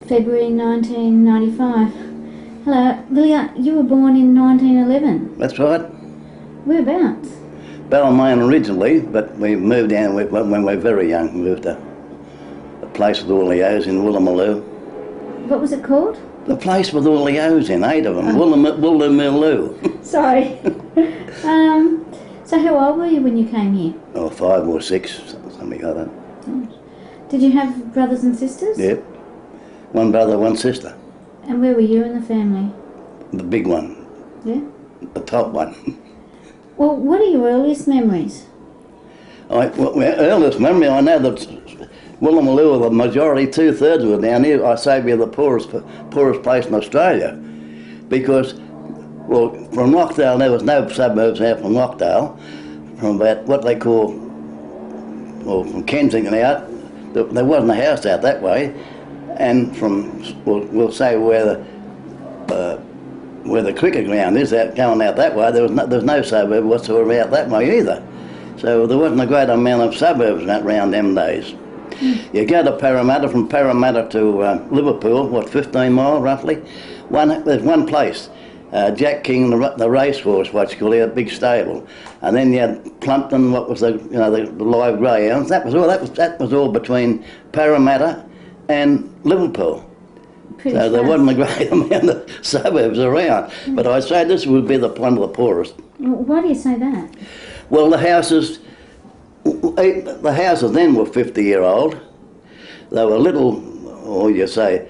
February 1995. Hello, Leah, you were born in 1911. That's right. Whereabouts? Balmain originally, but we moved down when we were very young. We moved to a place with all the O's in Woolloomooloo. What was it called? The place with all the O's in, 8 of them. Woolloomooloo. Sorry. So how old were you when you came here? Oh, 5 or 6, something like that. Did you have brothers and sisters? Yep. One brother, one sister. And where were you in the family? The big one. Yeah? The top one. Well, what are your earliest memories? My earliest memory, I know that Woolloomooloo, the majority, 2/3 were down here. I say we're the poorest place in Australia. Because, well, from Rockdale, there was no suburbs out from Rockdale. From about what they call, well, from Kensington out, there wasn't a house out that way. And from, we'll say where the cricket ground is, going out that way, there was no suburb whatsoever out that way either. So there wasn't a great amount of suburbs around them days. You go to Parramatta, from Parramatta to Liverpool, what, 15 miles roughly? There's one place, Jack King, the racehorse, what you call it, a big stable. And then you had Plumpton, what was the live greyhounds. That was all between Parramatta and Liverpool. So there wasn't a great amount of suburbs around. But I'd say this would be one of the poorest. Why do you say that? Well, the houses then were 50-year-old. They were little, or you say,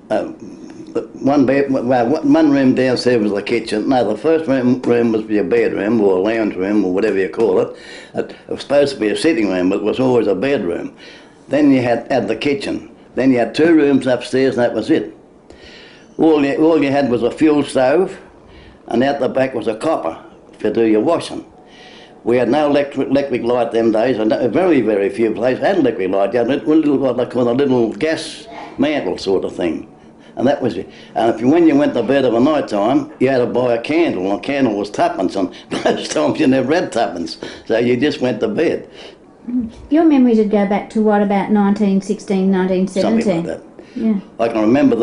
one room downstairs was the kitchen. No, the first room was your bedroom or a lounge room or whatever you call it. It was supposed to be a sitting room, but it was always a bedroom. Then you had the kitchen. Then you had 2 rooms upstairs, and that was it. All you had was a fuel stove, and out the back was a copper to do your washing. We had no electric light them days, and very, very few places had electric light. You had what they call a little gas mantle sort of thing. And that was it. And when you went to bed of a night time, you had to buy a candle, and a candle was 2pence, and most times you never had 2pence, so you just went to bed. Your memories would go back to what, about 1916, 1917? Something like that. Yeah. I can remember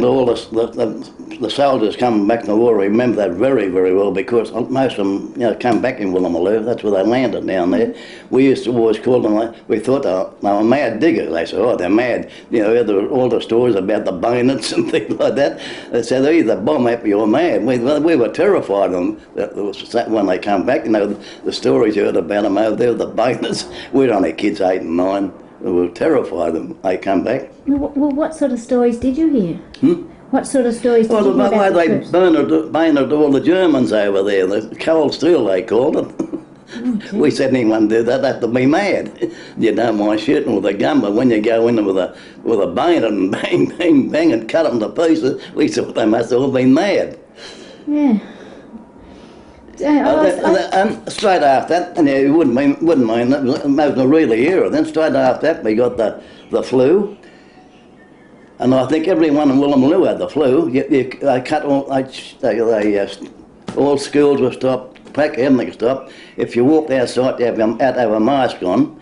all the soldiers coming back from the war. I remember that very, very well, because most of them, come back in Woolloomooloo. That's where they landed down there. We used to always call them, we thought they were mad diggers. They said, oh, they're mad. There were all the stories about the bayonets and things like that. They said, they're either bomb happy or mad. We were terrified of them when they come back. The stories you heard about them over there, the bayonets. We were only kids 8 and 9. We were terrified of them. They come back. Well, what sort of stories did you hear? What sort of stories did you hear about the way they troops? bayoneted all the Germans over there, the cold steel they called it. We said anyone do that, have to be mad. You don't mind shooting with a gun, but when you go in with a bayonet and bang, bang, bang and cut them to pieces, we thought they must have all been mad. Yeah. Straight after that, and you wouldn't mind that, it was a really era. Then straight after that we got the flu, and I think everyone in Woolloomooloo had the flu. All schools were stopped, practically everything stopped. If you walked outside, you had to have a mask on,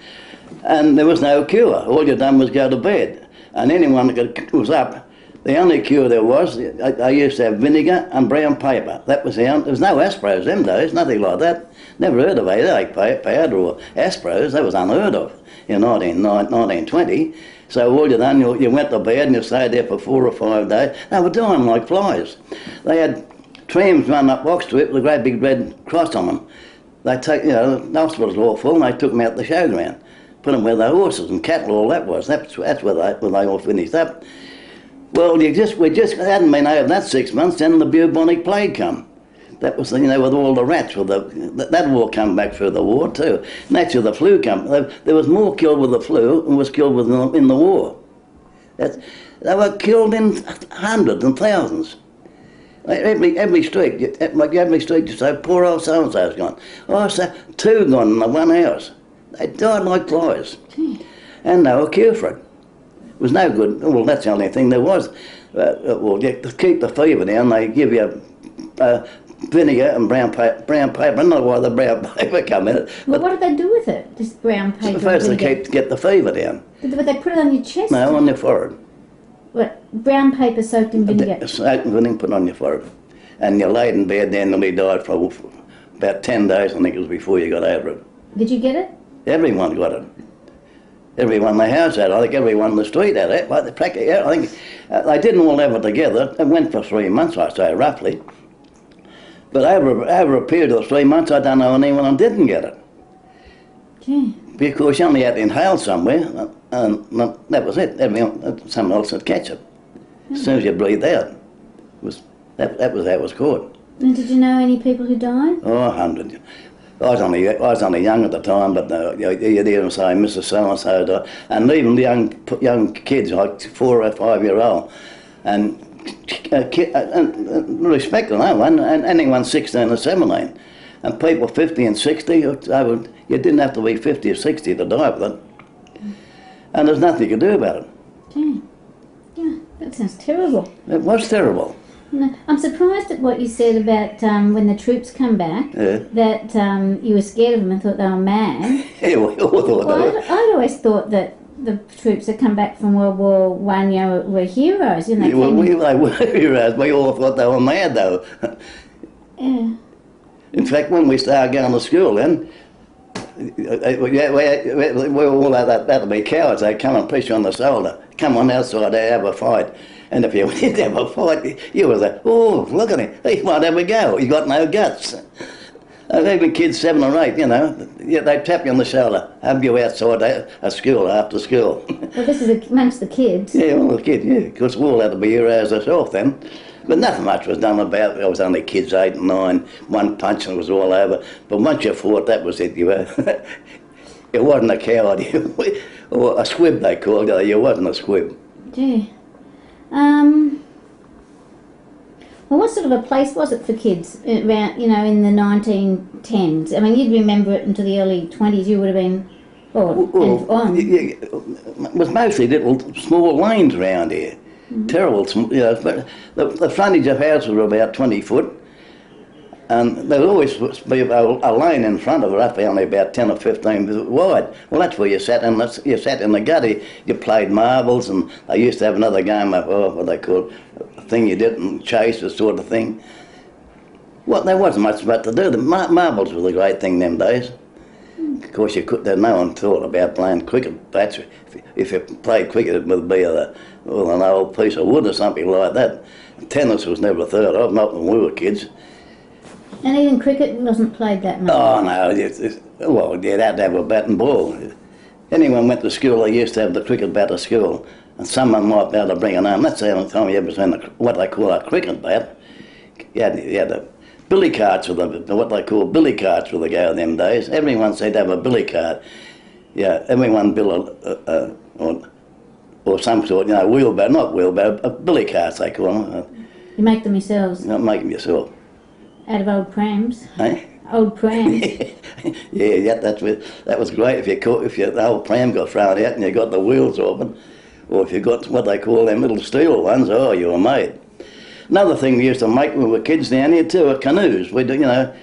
and there was no cure. All you done was go to bed, and anyone that was up, the only cure there was, I used to have vinegar and brown paper. That was there was no Aspros them days, nothing like that. Never heard of headache powder or Aspros. That was unheard of in 1920. So all you done, you went to bed and you stayed there for 4 or 5 days. They were dying like flies. They had trams run up Oxford with a great big red cross on them. They take, the hospitals were all full, and they took them out the showground, put them where the horses and cattle, all that was. That's where they all finished up. Well, we just hadn't been over that 6 months, then the bubonic plague come. That was, with all the rats, that all come back through the war too. Naturally, the flu come. There was more killed with the flu than was killed in the war. They were killed in hundreds and thousands. Every street you say, poor old so-and-so's gone. Oh, so 2 gone in the one house. They died like flies. And they were cured for it. It was no good. Well, that's the only thing there was. To keep the fever down, they give you vinegar and brown paper. I don't know why the brown paper come in it. Well, what did they do with it? This brown paper? Supposed to get the fever down. But they put it on your chest? No, on your forehead. What? Brown paper soaked in vinegar? Soaked in vinegar, put on your forehead. And you laid in bed then and he died for about 10 days, I think it was, before you got over it. Did you get it? Everyone got it. Everyone in the house had it. I think everyone in the street had it. Like practically, I think they didn't all have it together. It went for 3 months, I say, roughly. But over a period of 3 months, I don't know anyone who didn't get it. Gee. Because you only had to inhale somewhere, and that was it. Someone else would catch it. As soon as you breathed out, that was how it was caught. And did you know any people who died? Oh, 100. I was only young at the time, but you'd hear them say, Mr. So-and-so died. And even the young kids, like 4 or 5 year old, and respect to no one, and anyone 16 or 17. And people 50 and 60, you didn't have to be 50 or 60 to die with it. And there's nothing you could do about it. Gee. Yeah, that sounds terrible. It was terrible. No, I'm surprised at what you said about when the troops come back, that you were scared of them and thought they were mad. Yeah, we all thought that. I'd always thought that the troops that come back from World War I, were heroes. You know, they were heroes. We all thought they were mad, though. Yeah. In fact, when we started going to school then, we were all about to be cowards. They'd come and push you on the shoulder. Come on outside, have a fight. And if you didn't have a fight, you was like, oh, look at him, he won't have a go, he's got no guts. Even kids 7 or 8, you know, they'd tap you on the shoulder, have you outside a school after school. Well, this is amongst the kids. Yeah, well, the kids, yeah, because we all had to be heroes ourselves then. But nothing much was done about it. I was only kids 8 and 9, one punch and it was all over. But once you fought, that was it. You were, it wasn't a coward, or a squib they called it, you wasn't a squib. Gee. Well, what sort of a place was it for kids around, in the 1910s? I mean, you'd remember it into the early 20s. You would have been, and on. It was mostly little small lanes around here. Terrible, but the frontage of houses were about 20 foot, and there would always be a lane in front of it, roughly only about 10 or 15 foot wide. Well, that's where you sat in the gutter. You played marbles, and they used to have another game of what they called a thing you didn't chase, the sort of thing. Well, there wasn't much about to do. The marbles were the great thing them days. Of course, no one thought about playing cricket bats. If you played cricket, it would be an old piece of wood or something like that. Tennis was never thought of, not when we were kids. And even cricket wasn't played that much? Oh, no. Well, you'd have to have a bat and ball. Anyone went to school, they used to have the cricket bat at school, and someone might be able to bring it home. That's the only time you ever seen what they call a cricket bat. You had the billy carts with what they call billy carts with the go in them days. Everyone said to have a billy cart. Yeah, everyone built or some sort, wheelbarrow, not wheelbarrow, billy carts they call them. You make them yourselves? Not make them yourself. Out of old prams? Eh? Old prams? yeah, that was great if the old pram got thrown out and you got the wheels off it, or if you got what they call them little steel ones, oh, you were made. Another thing we used to make when we were kids down here too, were canoes. We'd, out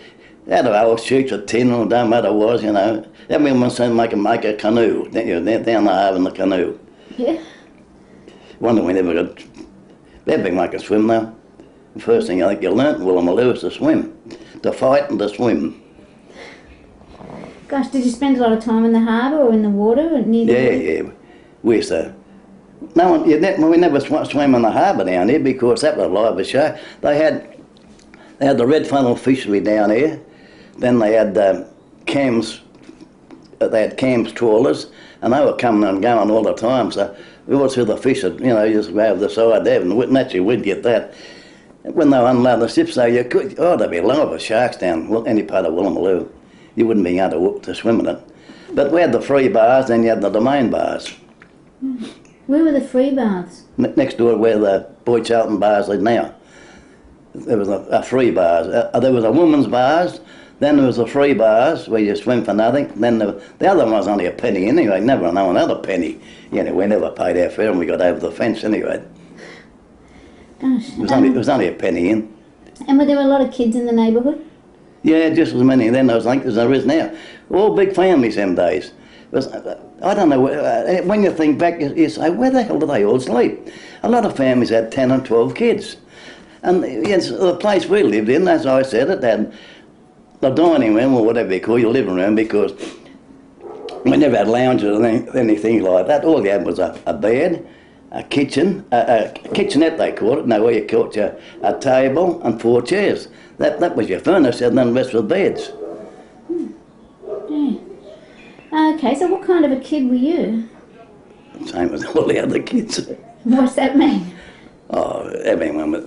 of old sheets of tin or don't matter what, everyone said make a canoe, down the harbour in the canoe. Yeah. Wonder we never got, everything like a swim now. The first thing I think you learnt in Woolloomooloo was to swim, to fight and to swim. Gosh, did you spend a lot of time in the harbour or in the water? Yeah. We used to. We never swam in the harbour down here because that was live as show. They had the red funnel fishery down here. Then they had Cam's trawlers, and they were coming and going all the time. So we always saw the fish that just go over the side there, and naturally we'd get that. When they were unloading the ships, though, there'd be a lot of sharks down any part of Woolloomooloo. You wouldn't be able to swim in it. But we had the free bars, then you had the domain bars. Where were the free baths? Next door where the Boy Charlton bars are now. There was a free bars. There was a women's bars, then there was the free bars where you swim for nothing. Then the other one was only a penny anyway, never know another penny. We never paid our fare and we got over the fence anyway. Gosh. It was only a penny in. And were there a lot of kids in the neighbourhood? Yeah, just as many then, I think, as there is now. All big families them days. But I don't know, when you think back, you say, where the hell do they all sleep? A lot of families had 10 and 12 kids. And yes, the place we lived in, as I said, it had the dining room, or whatever you call your living room, because we never had lounges or anything like that. All you had was a bed, a kitchen, a kitchenette they called it, where you caught a table and 4 chairs. That was your furniture, and then the rest was beds. Yeah. Okay, so what kind of a kid were you? Same as all the other kids. What's that mean? Oh, everyone was,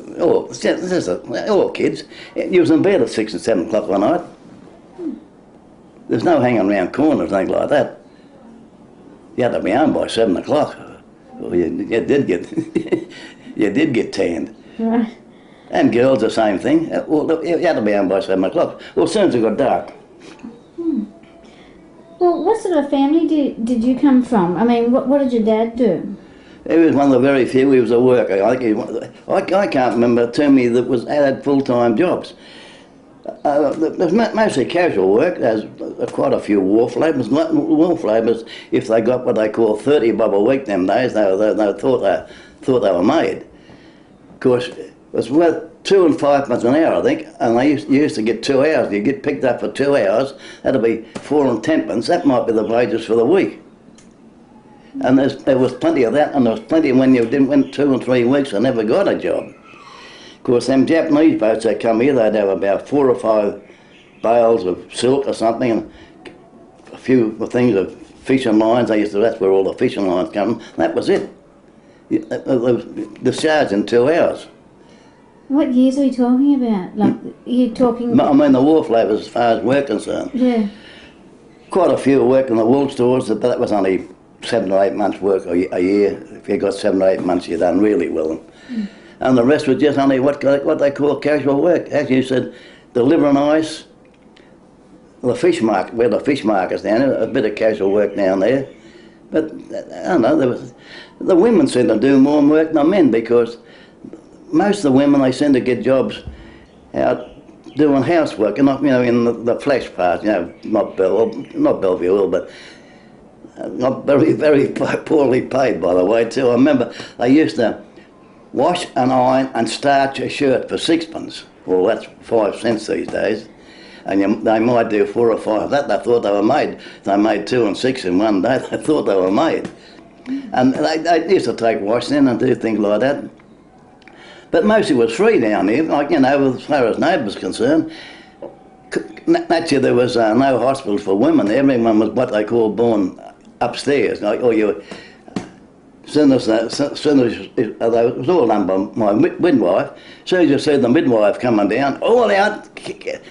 all kids. You was in bed at 6 and 7 o'clock one night. There's no hanging around corners, things like that. You had to be home by 7 o'clock. Well, you did get, you did get tanned. Right. And girls, the same thing. Well, you had to be home by 7 o'clock. Well, as soon as it got dark. Well, what sort of family did you come from? I mean, what did your dad do? He was one of the very few. He was a worker. I can't remember too many that had full-time jobs. There's mostly casual work. There's quite a few wharf labourers. Wharf labourers, if they got what they call 30 bob a week them days, they thought they were made. Of course, it was worth 2 and 5 pence an hour, I think, and they used to get 2 hours. You get picked up for 2 hours, that'd be 4 and 10 pence. That might be the wages for the week. And there was plenty of that, and there was plenty when you went 2 and 3 weeks and never got a job. Of course, them Japanese boats that come here, they'd have about 4 or 5 bales of silk or something, and a few things of fishing lines. That's where all the fishing lines come. That was it. Discharged in 2 hours. What years are we talking about? Like, you're talking... I mean, the wharf labourers, as far as we're concerned. Yeah. Quite a few work in the wool stores, but that was only 7 or 8 months' work a year. If you got 7 or 8 months, you done really well. And the rest was just only what they call casual work. As you said, delivering ice, the fish market, where the fish market's down there, a bit of casual work down there. But, I don't know, the women seem to do more work than the men, because most of the women, they seem to get jobs out doing housework, and not, in the flesh part, not Bellevue, but not very, very poorly paid, by the way, too. I remember they used to wash and iron and starch a shirt for 6 pence. Well, that's 5 cents these days. And they might do 4 or 5 of that. They thought they were made. They made 2 and 6 in one day. They thought they were made. And they used to take washing and do things like that. But mostly it was free down here, like, as far as neighbours concerned. Naturally, there was no hospitals for women. Everyone was what they call born upstairs. As soon as it was all done by my midwife. As soon as you see the midwife coming down, all out,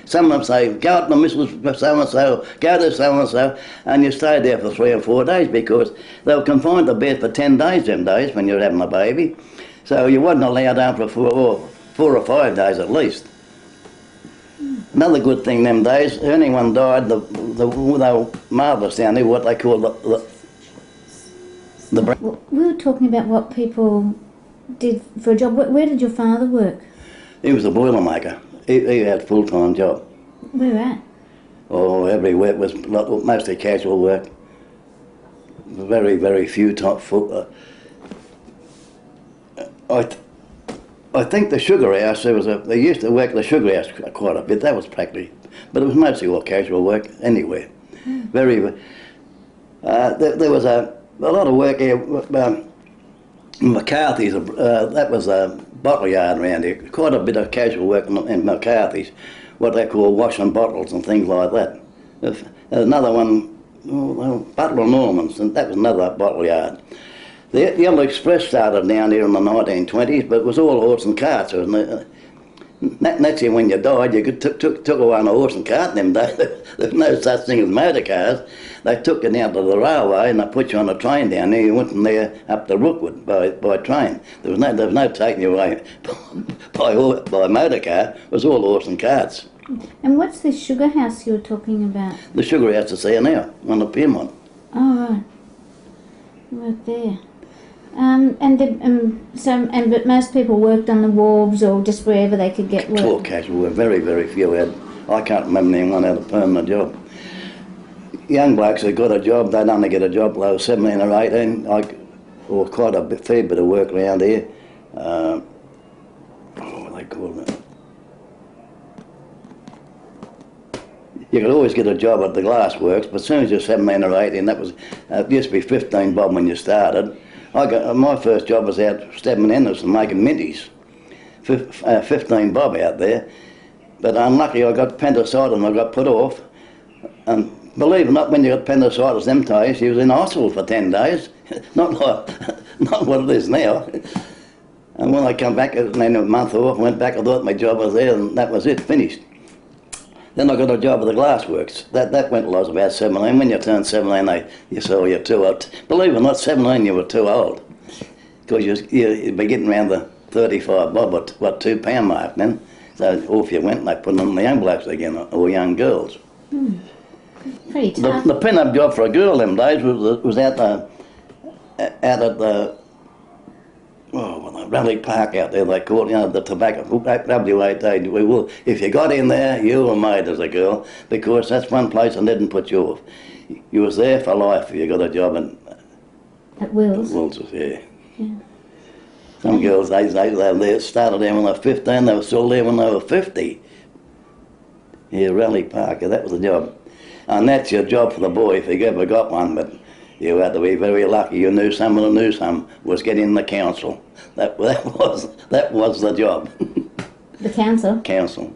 someone would say, go up to Mrs. so-and-so, go to so-and-so, and you stayed there for 3 or 4 days, because they were confined to bed for 10 days them days when you were having a baby. So you wasn't allowed out for 4 or 5 days at least. Another good thing them days, if anyone died, they were marvellous down there, what they call Well, we were talking about what people did for a job. Where did your father work? He was a boilermaker. He had a full-time job. Where at? Oh, everywhere. It was mostly casual work. Very, very few top foot. I think the sugar house, they used to work at the sugar house quite a bit. That was practically, but it was mostly all casual work anywhere. Very. There was a lot of work here. McCarthy's, that was a bottle yard around here. Quite a bit of casual work in McCarthy's, what they call washing bottles and things like that. Another one, Butler Norman's, and that was another bottle yard. The Yellow Express started down here in the 1920s, but it was all horse and carts. Naturally, when you died, you took away on a horse and cart in them days. There's no such thing as motor cars. They took you down to the railway and they put you on a train down there. You went from there up to Rookwood by train. There was no taking you away by motor car. It was all horse and carts. And what's this sugar house you're talking about? The sugar house is here now, on the Piedmont. Oh, right. Right there. But most people worked on the wharves or just wherever they could get work. All casual, were very, very few had. I can't remember anyone had a permanent job. Young blokes who got a job, they'd only get a job till they were 17 or 18. Or quite a fair bit of work around here. What do they call it? You could always get a job at the glass works, but as soon as you're 17 or 18, that was, it used to be 15 bob when you started. My first job was out stabbing ends and making minties. 15 bob out there. But unlucky I got appendicitis and I got put off. And believe it or not, when you got appendicitis them days, you was in hospital for 10 days. Not what it is now. And when I come back, then a month off, went back, I thought my job was there and that was it, finished. Then I got a job at the glassworks. That went till I was about 17. When you turned 17, you saw you're too old. Believe it or not, 17 you were too old. Because you'd be getting around the 35 bob, what, £2 mark then. So off you went and they put on the young blokes again, or young girls. Pretty tough. The pin-up job for a girl them days was out at the Raleigh Park out there, they call it, the tobacco, WAT. If you got in there, you were made as a girl, because that's one place that didn't put you off. You was there for life if you got a job at Wills. Yeah. Some girls, they started there when they were 15, they were still there when they were 50. Yeah, Raleigh Park, that was the job. And that's your job for the boy if you ever got one, but you had to be very lucky. You knew someone who knew some was getting in the council. That was the job. The council? Council.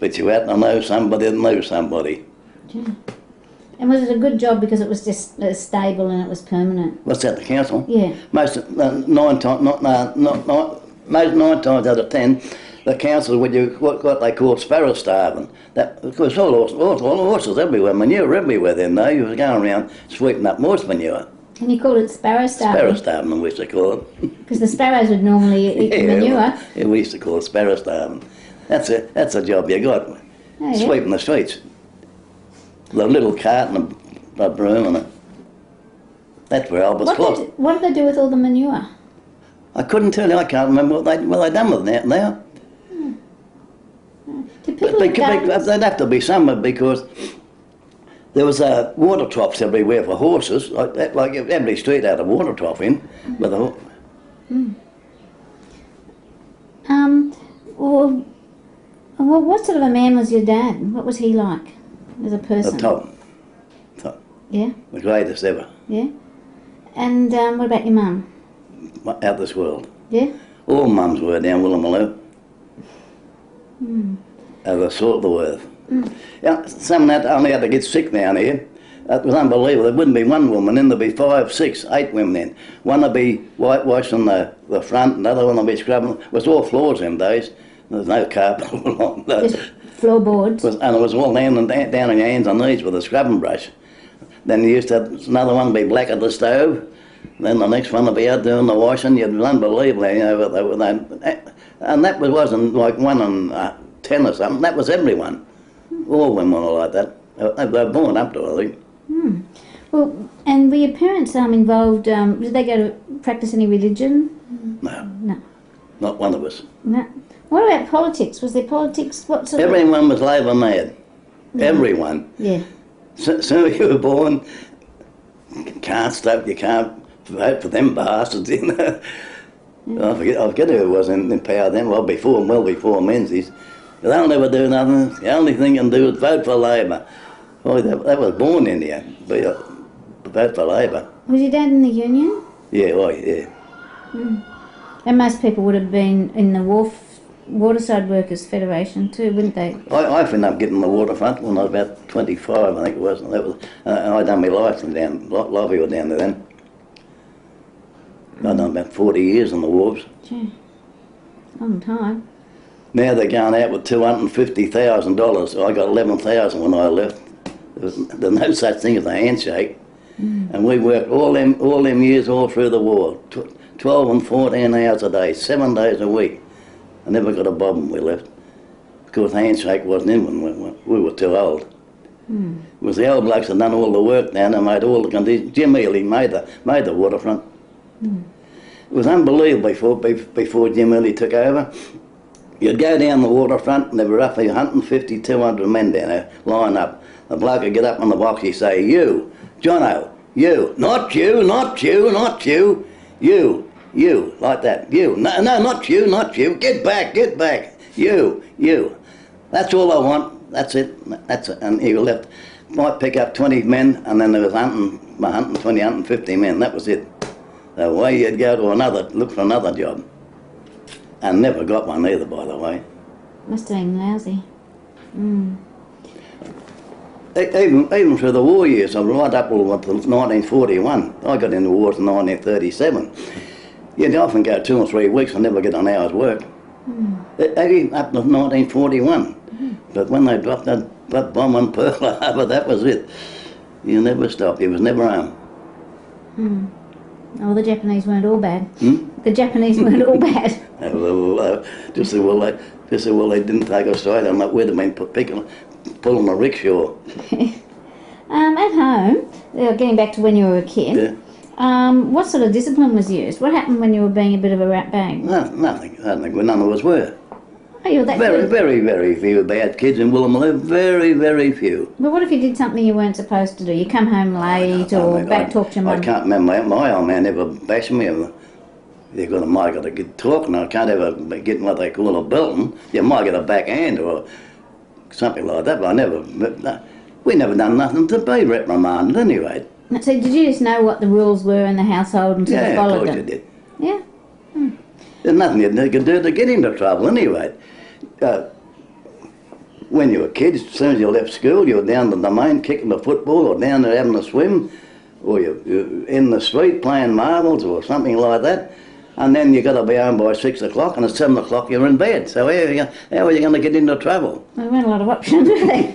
But you had to know somebody that knew somebody. Yeah. And was it a good job because it was just stable and it was permanent? What's that, the council? Yeah. Most 9 times out of 10, the council would do what they call sparrow starving. That, of course, all horses everywhere, manure everywhere then, though. You was going around sweeping up horse manure. And you called it sparrow starving? Sparrow starving, we used to call it. Because the sparrows would normally eat the manure. Yeah, we used to call it sparrow starving. That's a job you got, sweeping the streets. The little cart and a broom and that's where I was clocked. What did they do with all the manure? I couldn't tell you, I can't remember what they done with that now. Did people They'd have to be somewhere because there was water troughs everywhere for horses, like every street had a water trough in. With a well, what sort of a man was your dad? What was he like as a person? The top. Yeah? The greatest ever. Yeah? And what about your mum? Out of this world. Yeah? All mums were down Woolloomooloo. Of the sort of the worth. Yeah, some that only had to get sick down here. It was unbelievable. There wouldn't be one woman in, there'd be 5, 6, 8 women in. One would be whitewashing the front, another one would be scrubbing. It was all floors them days. There was no carpet along. Just floorboards. And it was all down on your hands and knees with a scrubbing brush. Then you used to have another one be black at the stove. Then the next one would be out doing the washing. It was unbelievable, you know. And that wasn't like 1 in 10 or something. That was everyone. All women were like that. They were born up to it, I think. Well, and were your parents involved? Did they go to practice any religion? No. No. Not one of us. No. What about politics? Was there politics? What sort Everyone was Labour mad. Everyone. Yeah. Soon as you were born, you can't vote for them bastards, you know. I forget who it was in power then, well before Menzies. They'll never do nothing. The only thing you can do is vote for Labour. Oh, that was born in here, vote for Labour. Was your dad in the union? Yeah, yeah. And most people would have been in the Waterside Workers Federation too, wouldn't they? I ended up getting the waterfront when I was about 25, I think it was. And that was I done my licence down, Lofty down there then. I'd done about 40 years on the wharves. Gee, long time. Now they're going out with $250,000. I got 11,000 when I left. There's no such thing as a handshake. And we worked all them years all through the war, 12 and 14 hours a day, 7 days a week. I never got a bob when we left, because the handshake wasn't in when we were too old. It was the old blokes that done all the work down there, made all the conditions. Jim Ely made the waterfront. was unbelievable before Jim really took over. You'd go down the waterfront and there were roughly 150, 200 men down there, line up. The bloke would get up on the box, he'd say, "You, Jono, you, not you, not you, not you, you," like that, "You, no, not you, not you, get back, you. That's all I want, that's it. And he left, might pick up 20 men and then there was 120, 150 men, that was it. The way you'd go to look for another job. And never got one either, by the way. Must have been lousy. Mm. Even through the war years, I'm right up to 1941. I got into wars in 1937. You'd often go 2 or 3 weeks and never get an hour's work. Even up to 1941. But when they dropped that bomb on Pearl Harbor, that was it. You never stopped. You was never home. Oh, the Japanese weren't all bad. The Japanese weren't all bad. Just say, well, they didn't take us straight. I'm like, we'd have been pulling a rickshaw. At home, getting back to when you were a kid, what sort of discipline was used? What happened when you were being a bit of a rat bag? Nothing. I don't think none of us were. Oh, you were that very, good? very, very few bad kids in Woolloomooloo. Very, very few. But what if you did something you weren't supposed to do? You come home late or talk to your mum? I can't remember. My old man ever bashed me. You've got a good talking. I can't ever get what they call a belting. You might get a backhand or something like that, but we never done nothing to be reprimanded anyway. So did you just know what the rules were in the household and sort of followed them? Yeah, of course you did. Yeah? There's nothing you could do to get into trouble anyway. When you were kids, as soon as you left school, you were down the domain kicking the football or down there having a swim, or you're in the street playing marbles or something like that. And then you got to be home by 6 o'clock, and at 7 o'clock you're in bed. So how are you going to get into trouble? There weren't a lot of options, were there?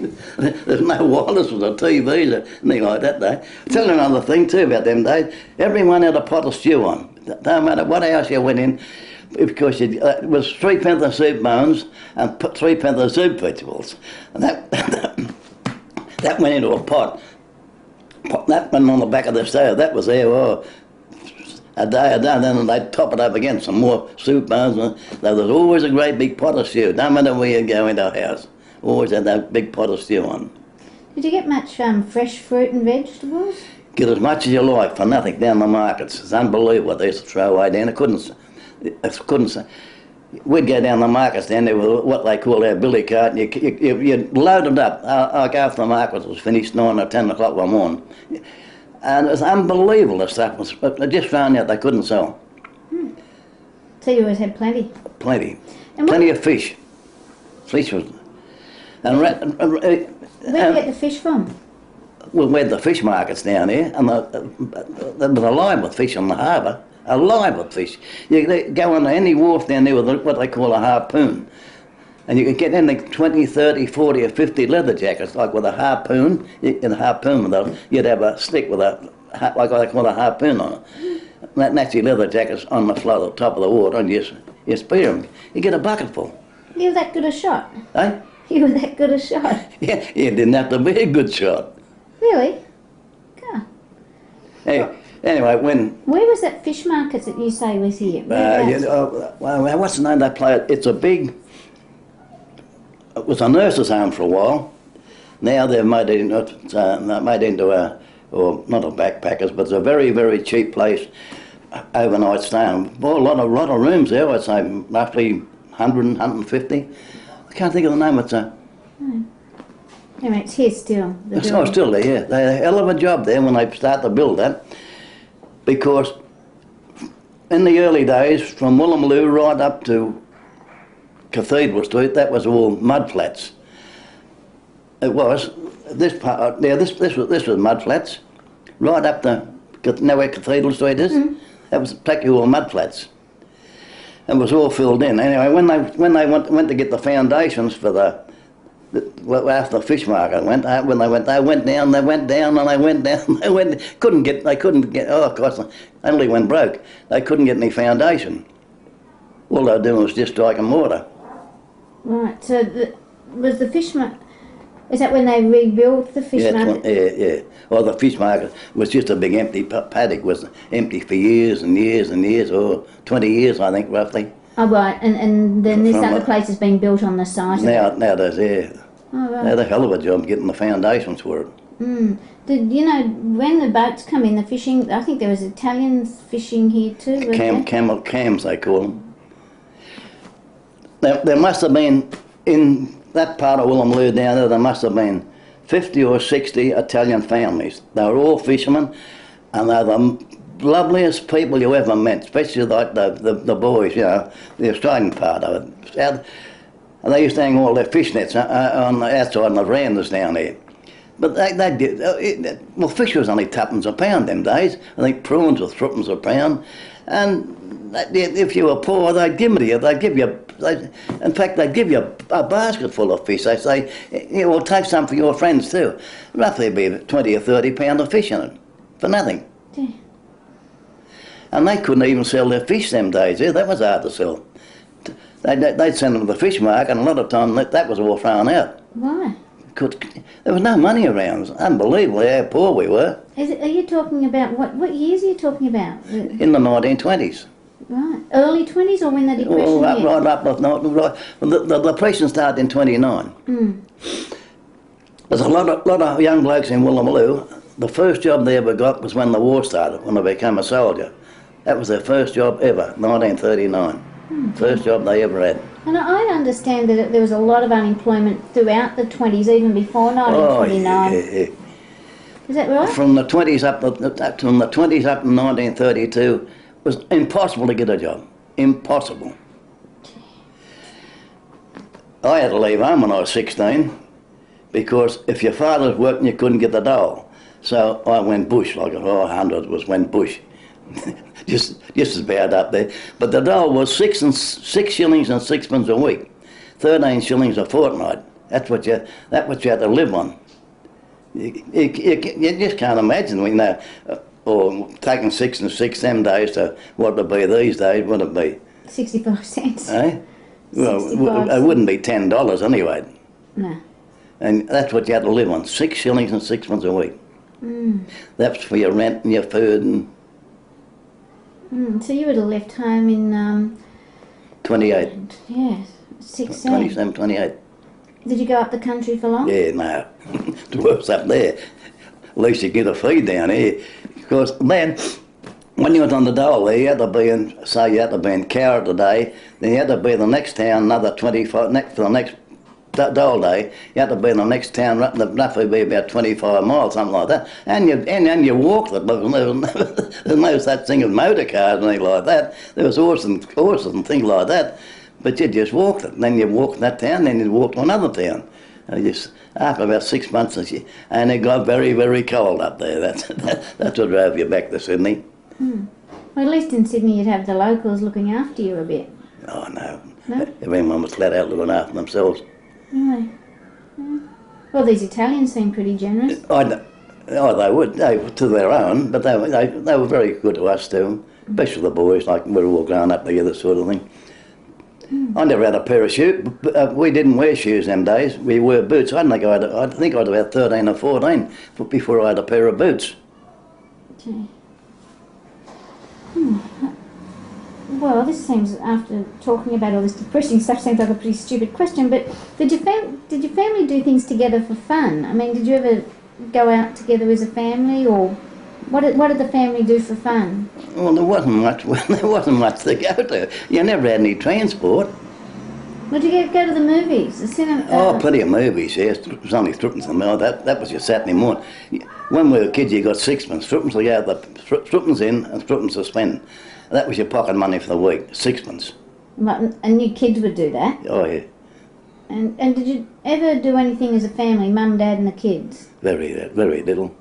There's no wireless or TVs or anything like that, though. I'll tell you another thing too about them days. Everyone had a pot of stew on. Don't matter what house you went in, because it was 3 pence of soup bones and 3 pence of soup vegetables. And that went into a pot. That went on the back of the stove. That was there, a day, then they'd top it up again, some more soup bones. There was always a great big pot of stew. No matter where you go into a house, always had that big pot of stew on. Did you get much fresh fruit and vegetables? Get as much as you like for nothing down the markets. It's unbelievable what they used to throw away down. We'd go down the markets down there with what they call our billy cart, and you'd load it up. Like after the market was finished, 9 or 10 o'clock one morning. And it was unbelievable, the stuff was, but they just found out they couldn't sell. So you always had plenty? Plenty. And Plenty of fish. Fish was... And where do you get the fish from? Well, we had the fish markets down here, and they were alive with fish on the harbour. Alive with fish. You go on any wharf down there with what they call a harpoon. And you could get in like 20, 30, 40 or 50 leather jackets, like with a harpoon. You'd have a stick with like they call a harpoon on it. And that's your leather jackets on the floor, the top of the water, and you spear them. You get a bucketful. You were that good a shot? Eh? You were that good a shot? Yeah, you didn't have to be a good shot. Really? God. Hey, anyway, where was that fish market that you say was here? What's the name they play it? It's a big... It was a nurse's home for a while. Now they've made it into or not a backpackers, but it's a very, very cheap place, overnight staying. Well, a lot of rooms there. I'd say roughly 100, 150. I can't think of the name. It's a... Anyway, it's here still. It's still there, yeah. They had a hell of a job there when they start to build that, because in the early days, from Woolloomooloo right up to Cathedral Street, that was all mud flats. It was. This part, this was mud flats, right up to, know where Cathedral Street is? That was practically all mud flats. It was all filled in. Anyway, when they went to get the foundations for after the fish market went down, and they went down, couldn't get, oh of course, they only went broke. They couldn't get any foundation. All they were doing was just striking mortar. Right, so was the fish market, Is that when they rebuilt the fish market? Yeah. Well, the fish market was just a big empty paddock, was empty for years and years and years, or 20 years, I think, roughly. Oh, right, and then this other place has been built on the site of it? Now there's, Oh, right. they had a hell of a job getting the foundations for it. Did you know when the boats come in, the fishing? I think there was Italians fishing here too. Camel cams, they call them. There must have been, in that part of Woolloomooloo down there must have been 50 or 60 Italian families. They were all fishermen, and they're the loveliest people you ever met, especially like the boys, you know, the Australian part of it. And they used to hang all their fish nets on the outside on the verandas down there. But they did, well, fish was only twopence a pound them days. I think prawns were threepence a pound. And if you were poor, they'd give them to you. In fact, they'd give you a basket full of fish. They'd say, well, take some for your friends too. Roughly it'd be 20 or 30 pound of fish in it, for nothing. Yeah. And they couldn't even sell their fish them days. That was hard to sell. They'd send them to the fish market, and a lot of time that was all thrown out. Why? There was no money around. It was unbelievable how poor we were. Are you talking about, what years are you talking about? In the 1920s. Right. Early 20s or when the Depression hit? Right up. The Depression started in 29. There's a lot of young blokes in Woolloomooloo. The first job they ever got was when the war started, when they became a soldier. That was their first job ever, 1939. First job they ever had. And I understand that there was a lot of unemployment throughout the 20s, even before 1929. Oh, yeah. Is that right? From the 20s up to 1932, it was impossible to get a job. Impossible. I had to leave home when I was 16 because if your father was working, you couldn't get the dole. So I went bush, like 100 went bush. just as bad up there. But the dole was 6 shillings and sixpence a week, 13 shillings a fortnight. That's what you had to live on. You just can't imagine, you know, or taking 6 and 6 them days to what it'd be these days. What it'd be? 65 cents. Eh? Well, it wouldn't be $10 anyway. No. And that's what you had to live on, 6 shillings and sixpence a week. That's for your rent and your food and. So you would have left home in 28. Yeah, 16. 27, 28. Did you go up the country for long? Yeah, no. The work's up there. At least you get a feed down here. Because then, when you was on the dole there, you had to be in, say you had to be in Cowra today, then you had to be in the next town another 25, for the next dole day, you had to be in the next town, roughly be about 25 miles, something like that. And you walked it, but there was no such thing as motor cars or anything like that. There was horses and things like that. But you just walked it. And then you walked that town, then you walked to another town. And just after about 6 months, and it got very, very cold up there. That's what drove you back to Sydney. Well, at least in Sydney you'd have the locals looking after you a bit. Oh, no. No? Everyone was flat out looking after themselves. Really? Yeah. Well, these Italians seem pretty generous. They would. They were to their own, but they were very good to us too, especially the boys. Like we were all growing up together, sort of thing. I never had a pair of shoes. We didn't wear shoes them days. We wore boots. I think I was about 13 or 14 before I had a pair of boots. Okay. Well, this seems, after talking about all this depressing stuff, seems like a pretty stupid question, but did your family do things together for fun? I mean, did you ever go out together as a family, or what did the family do for fun? Well, there wasn't much. There wasn't much to go to. You never had any transport. Would you go to the movies, the cinema? Oh, plenty of movies, yes. It was only threepence a mile. That was your Saturday morning. When we were kids, you got sixpence. Threepence to go out, threepence in and threepence to spend. That was your pocket money for the week, sixpence. And you kids would do that? Oh, yeah. And did you ever do anything as a family, mum, dad and the kids? Very little.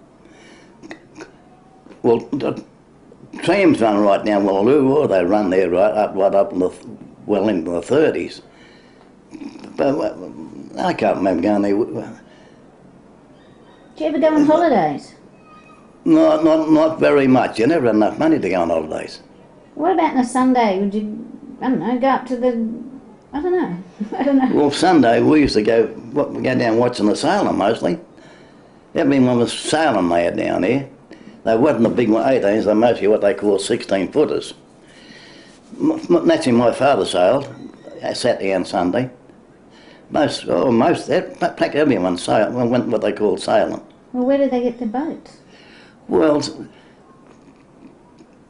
Well, the trams run right now in Woolloomooloo, or they run there right up into the 30s. But I can't remember going there. Did you ever go on holidays? No, not very much. You never had enough money to go on holidays. What about on a Sunday? Would you, I don't know, go up to the I don't know. I don't know. Well, Sunday we used to go down watching the sailing mostly. Everyone was sailing they had down there. They wasn't the big 18s, they're mostly what they call 16-footers. Naturally my father sailed, Saturday and Sunday. Practically everyone went what they called sailing. Well, where did they get the boats? Well,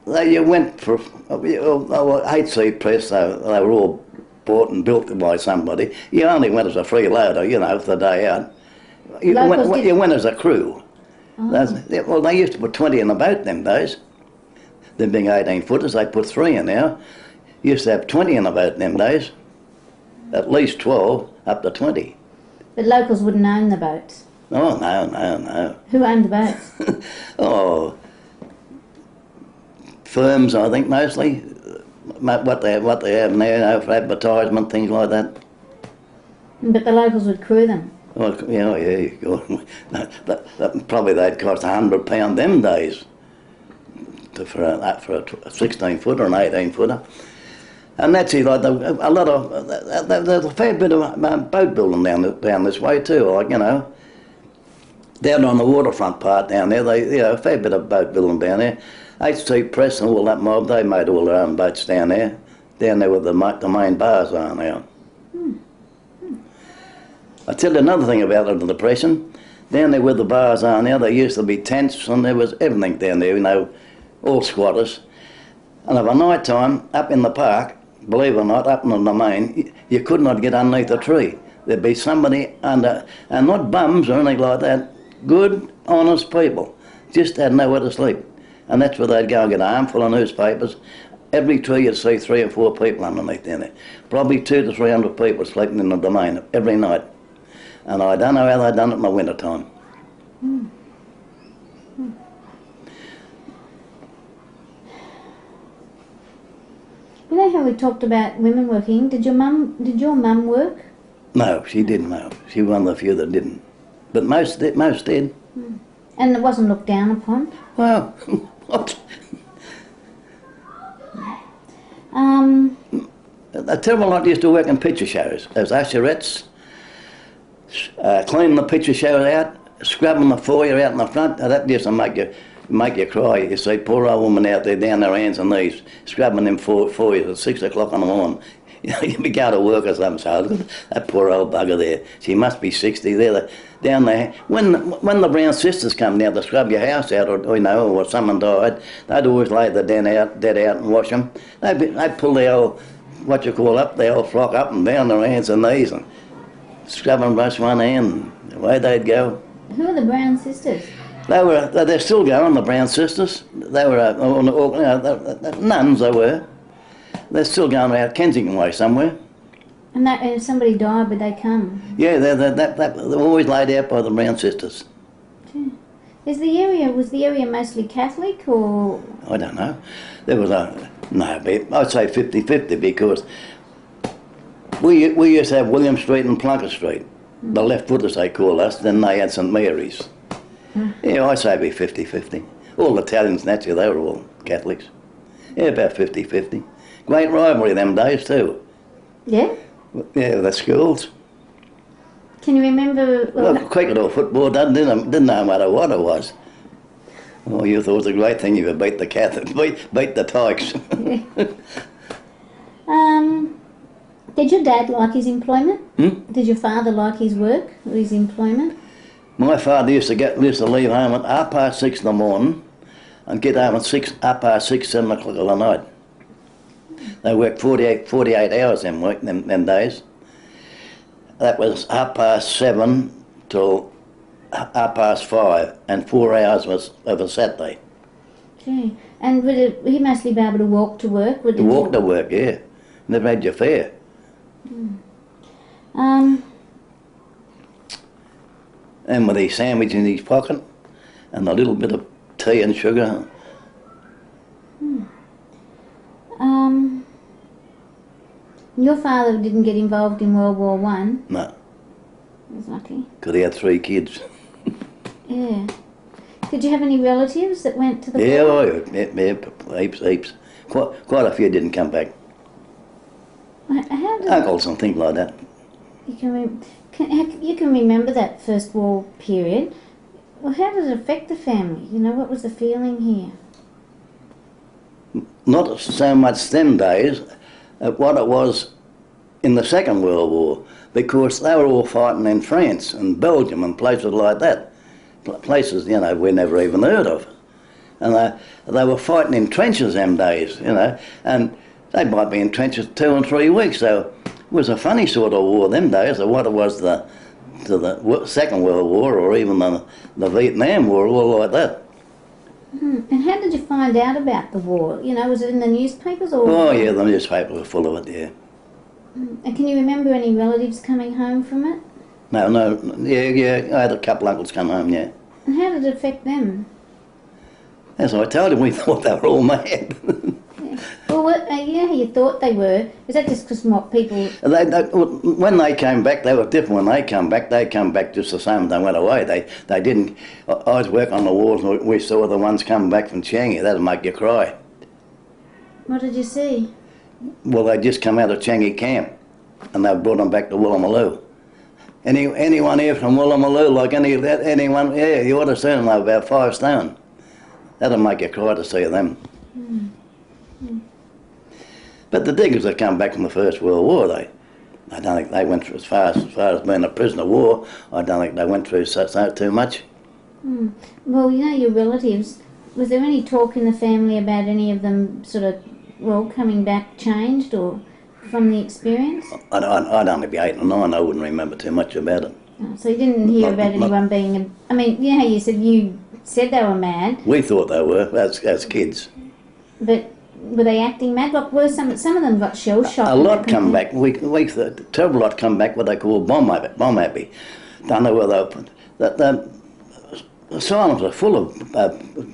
you went for, HC Press, they were all bought and built by somebody. You only went as a freeloader, you know, for the day out. You went as a crew. Oh. Well, they used to put 20 in the boat them days. Them being 18-footers, they put 3 in now. Used to have 20 in the boat them days. At least 12, up to 20. But locals wouldn't own the boats. Oh, no. Who owned the boats? Oh, firms, I think, mostly. What they have now, you know, for advertisement, things like that. But the locals would crew them. Oh, yeah. Probably they'd cost £100 them days for a 16-footer, an 18-footer. And that's it, like there's a fair bit of boat building down this way too, like, you know. Down on the waterfront part down there, a fair bit of boat building down there. HT Press and all that mob, they made all their own boats down there where the main bars are now. I tell you another thing about the Depression. Down there where the bars are now, there used to be tents and there was everything down there, you know, all squatters. And of a night time, up in the park, believe it or not, up in the domain, you could not get underneath a tree. There'd be somebody under, and not bums or anything like that, good, honest people, just had nowhere to sleep. And that's where they'd go and get an armful of newspapers. Every tree you'd see 3 or 4 people underneath down there. Probably 200 to 300 people sleeping in the domain every night. And I don't know how they'd done it in the winter time. You know how we talked about women working? Did your mum work? No, she didn't. No, she was one of the few that didn't. But most did. And it wasn't looked down upon? Well, what? A terrible lot used to work in picture shows as usherettes, cleaning the picture shows out, scrubbing the foyer out in the front. That used to make you cry. You see poor old woman out there down their hands and knees, scrubbing them foyers at 6 o'clock in the morning. You know, you'd be going to work or something, so that poor old bugger there. She must be 60 there, down there. When the Brown sisters come down to scrub your house out, or someone died, they'd always lay the dead out and wash them. They'd pull the old, the old flock up and down their hands and knees and scrub and brush one hand. Away they'd go. Who are the Brown sisters? They're still going, the Brown sisters. They were nuns, they were. They're still going out Kensington way somewhere. And that if somebody died, would they come? Yeah, they're always laid out by the Brown sisters. Was the area mostly Catholic or? I don't know. There was I'd say 50-50 because we used to have William Street and Plunkett Street. The left footers they call us, then they had St Mary's. Yeah, I'd say it'd be 50-50. All Italians naturally, they were all Catholics. Yeah, about 50-50. Great rivalry them days too. Yeah? Yeah, the schools. Can you remember? Well, cricket or football didn't no matter what it was. Well, you thought it was a great thing if you beat the Catholics, beat the Tykes. Did your dad like his employment? Did your father like his work or his employment? My father used to leave home at 6:30 in the morning and get home at 6, 7 o'clock of the night. They worked 48 hours them days. That was 7:30 till 5:30, and 4 hours was of a Saturday. Gee. And would he mostly be able to walk to work? Walk to work, yeah. Never had your fare. And with his sandwich in his pocket, and a little bit of tea and sugar. Your father didn't get involved in World War One. No. He was lucky. Because he had 3 kids. Yeah. Did you have any relatives that went to the war? Yeah, heaps. Quite a few didn't come back. How uncles and things like that. You can remember that First War period. Well, how did it affect the family? You know, what was the feeling here? Not so much them days, what it was in the Second World War, because they were all fighting in France and Belgium and places like that. Places, you know, we never even heard of. And they were fighting in trenches them days, you know, and they might be in trenches 2 and 3 weeks, so it was a funny sort of war them days, or what it was to the Second World War, or even the Vietnam War, all like that. And how did you find out about the war? You know, was it in the newspapers or? Oh yeah, the newspapers were full of it, yeah. And can you remember any relatives coming home from it? No, yeah, I had a couple uncles come home, yeah. And how did it affect them? As I told him, we thought they were all mad. Yeah. Well, you know how you thought they were? Is that just because what people... When they came back, they were different. When they come back just the same. They went away. They didn't... I was working on the wars and we saw the ones coming back from Changi. That'd make you cry. What did you see? Well, they just come out of Changi camp and they brought them back to Woolloomooloo. Anyone here from Woolloomooloo, like anyone, yeah, you ought to see them. They're about 5 stone. That'll make you cry to see them. But the diggers that come back from the First World War, I don't think they went through as far as being a prisoner of war. I don't think they went through so too much. Well, you know, your relatives, was there any talk in the family about any of them sort of, well, coming back changed or from the experience? I'd only be 8 or 9, I wouldn't remember too much about it. Oh, so you didn't hear about anyone being, I mean, you know how you said they were mad? We thought they were, as kids. But were they acting mad? Like, were some of them got shell shocked? A lot come back. We terrible lot come back what they call bomb happy. Don't know whether the asylums are full of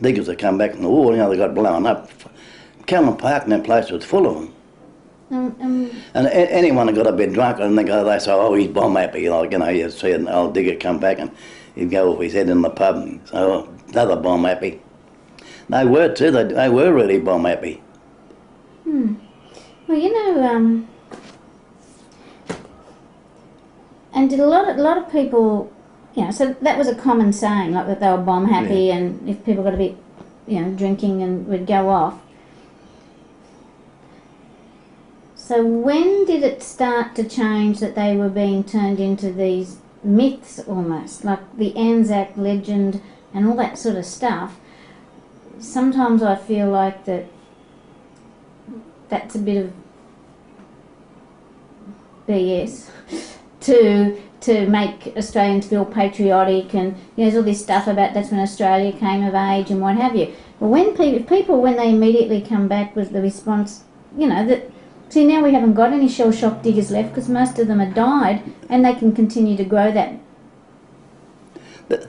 diggers that come back from the war. You know, they got blown up. Callan Park and that place was full of them. And anyone that got a bit drunk and they say, oh, he's bomb happy. Like, you know, you see an old digger come back and he'd go off his head in the pub and say, oh, another bomb happy. They were too. They were really bomb happy. Well, you know, and did a lot of people, you know, so that was a common saying, like that they were bomb happy, and if people got a bit, you know, drinking and would go off. So when did it start to change that they were being turned into these myths almost, like the Anzac legend and all that sort of stuff? Sometimes I feel like that's a bit of BS to make Australians feel patriotic, and you know, there's all this stuff about that's when Australia came of age and what have you. But when people when they immediately come back with the response, you know, that see, now we haven't got any shell shock diggers left because most of them have died, and they can continue to grow that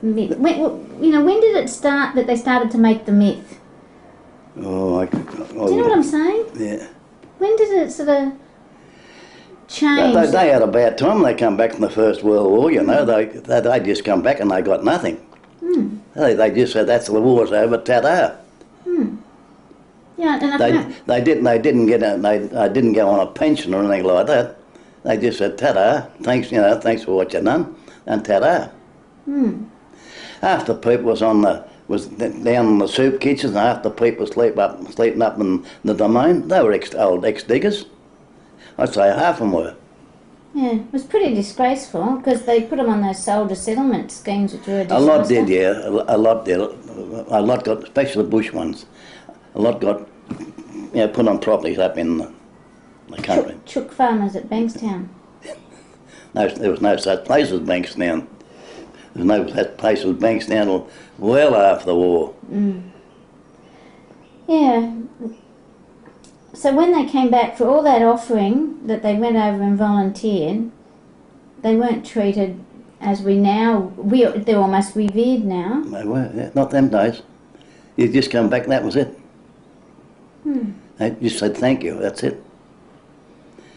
myth. When did it start that they started to make the myth? Oh, do you know what I'm saying? Yeah. When did it sort of change? They had a bad time when they come back from the First World War, you know. They just come back and they got nothing. They just said, that's the war's over, ta-da. Yeah, and they didn't go on a pension or anything like that. They just said, ta-da, thanks, you know, thanks for what you've done, and ta-da. After people was down in the soup kitchens, and after people sleeping up in the domain, they were old ex-diggers. I'd say half of them were. Yeah, it was pretty disgraceful because they put them on those soldier settlement schemes, which were a disaster. A lot did, yeah. A lot did. A lot got, especially the bush ones. A lot got, you know, put on properties up in the country. Chook farmers at Bankstown. No, there was no such place as Bankstown. There was no such place as Bankstown well after the war. Yeah. So when they came back for all that offering that they went over and volunteered, they weren't treated as they're almost revered now. They were, yeah. Not them days. You just come back and that was it. They just said thank you, that's it.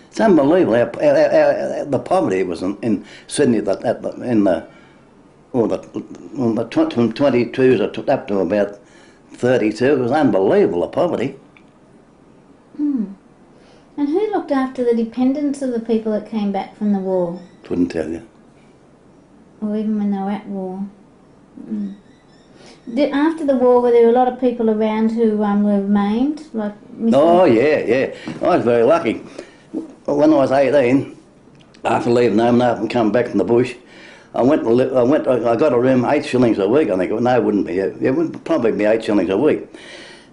It's unbelievable. The poverty was in Sydney from the 22s up to about 32. It was unbelievable, the poverty. And who looked looked after the dependents of the people that came back from the war? Couldn't tell you. Or even when they were at war? After the war, were there a lot of people around who were maimed? Like Oh, yeah. I was very lucky. When I was 18, after leaving home and after coming back from the bush, I got a room 8 shillings a week, I think. No, it wouldn't be. It would probably be 8 shillings a week.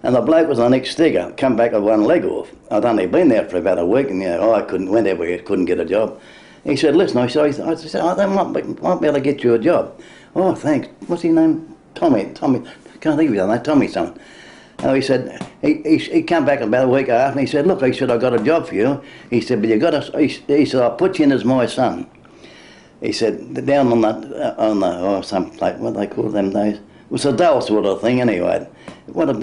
And the bloke was the next sticker, come back with one leg off. I'd only been there for about a week, and I went everywhere, couldn't get a job. He said, listen, I said, I might be able to get you a job. Oh, thanks. What's his name? Tommy, can't think of his name, Tommy something. And he said, he came back about a week after, and he said, look, he said, I've got a job for you. He said, but you got to, he said, I'll put you in as my son. He said, down on some place, what they call them days, it was a dull sort of thing anyway. It'd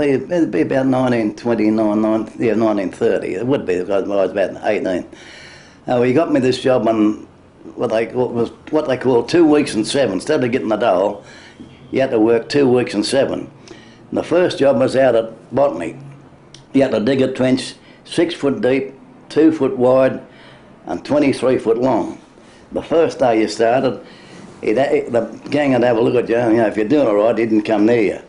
be about 1929, 1930. It would be, because I was about 18. He got me this job on what they call 2 weeks and 7. Instead of getting the dole, you had to work 2 weeks and 7. And the first job was out at Botany. You had to dig a trench 6 foot deep, 2 foot wide, and 23 foot long. The first day you started, the gang would have a look at you, if you're doing all right, he didn't come near you.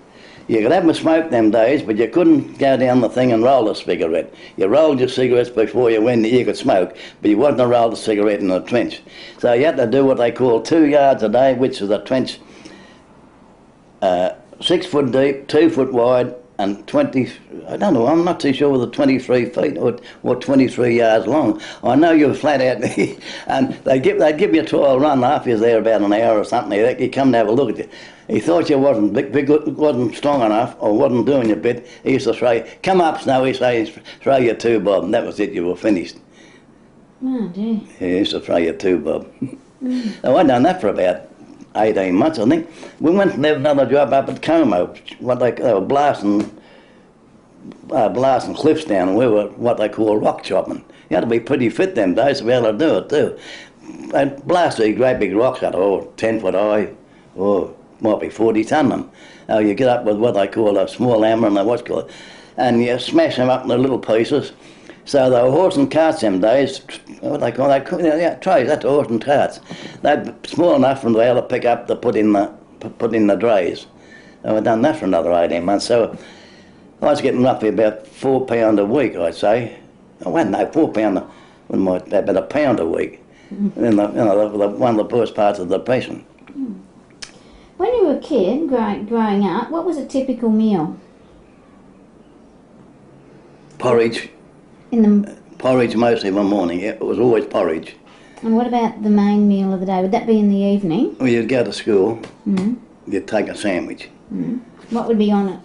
You could have a smoke them days, but you couldn't go down the thing and roll a cigarette. You rolled your cigarettes before you went, you could smoke, but you wasn't to roll a cigarette in the trench. So you had to do what they call 2 yards a day, which is a trench 6 foot deep, 2 foot wide, and 20, I don't know, I'm not too sure whether 23 feet or 23 yards long. I know you were flat out and they'd give you a trial run after you was there about an hour or something. He'd come and have a look at you. He thought you wasn't wasn't strong enough or wasn't doing your bit. He used to say, come up, Snow, he'd say, throw you 2 bob, and that was it, you were finished. Oh, dear. He used to throw you 2 bob. So I'd done that for about 18 months, I think. We went and had another job up at Como, they were blasting cliffs down, and we were what they call rock chopping. You had to be pretty fit them days to be able to do it too. They'd blast these great big rocks out, 10 foot high, or might be 40 ton them. You get up with what they call a small hammer and what's called, and you smash them up into little pieces. So they were horse and carts them days, what they call trays, that's horse and carts. They'd be small enough for them to be able to pick up to put in the drays. And we'd done that for another 18 months. So I was getting roughly about £4 a week, I'd say. Well, no, £4, about £1 a week. In one of the worst parts of the depression. When you were a kid, growing up, what was a typical meal? Porridge. Porridge mostly in the morning. Yeah, it was always porridge. And what about the main meal of the day? Would that be in the evening? Well, you'd go to school. You'd take a sandwich. What would be on it?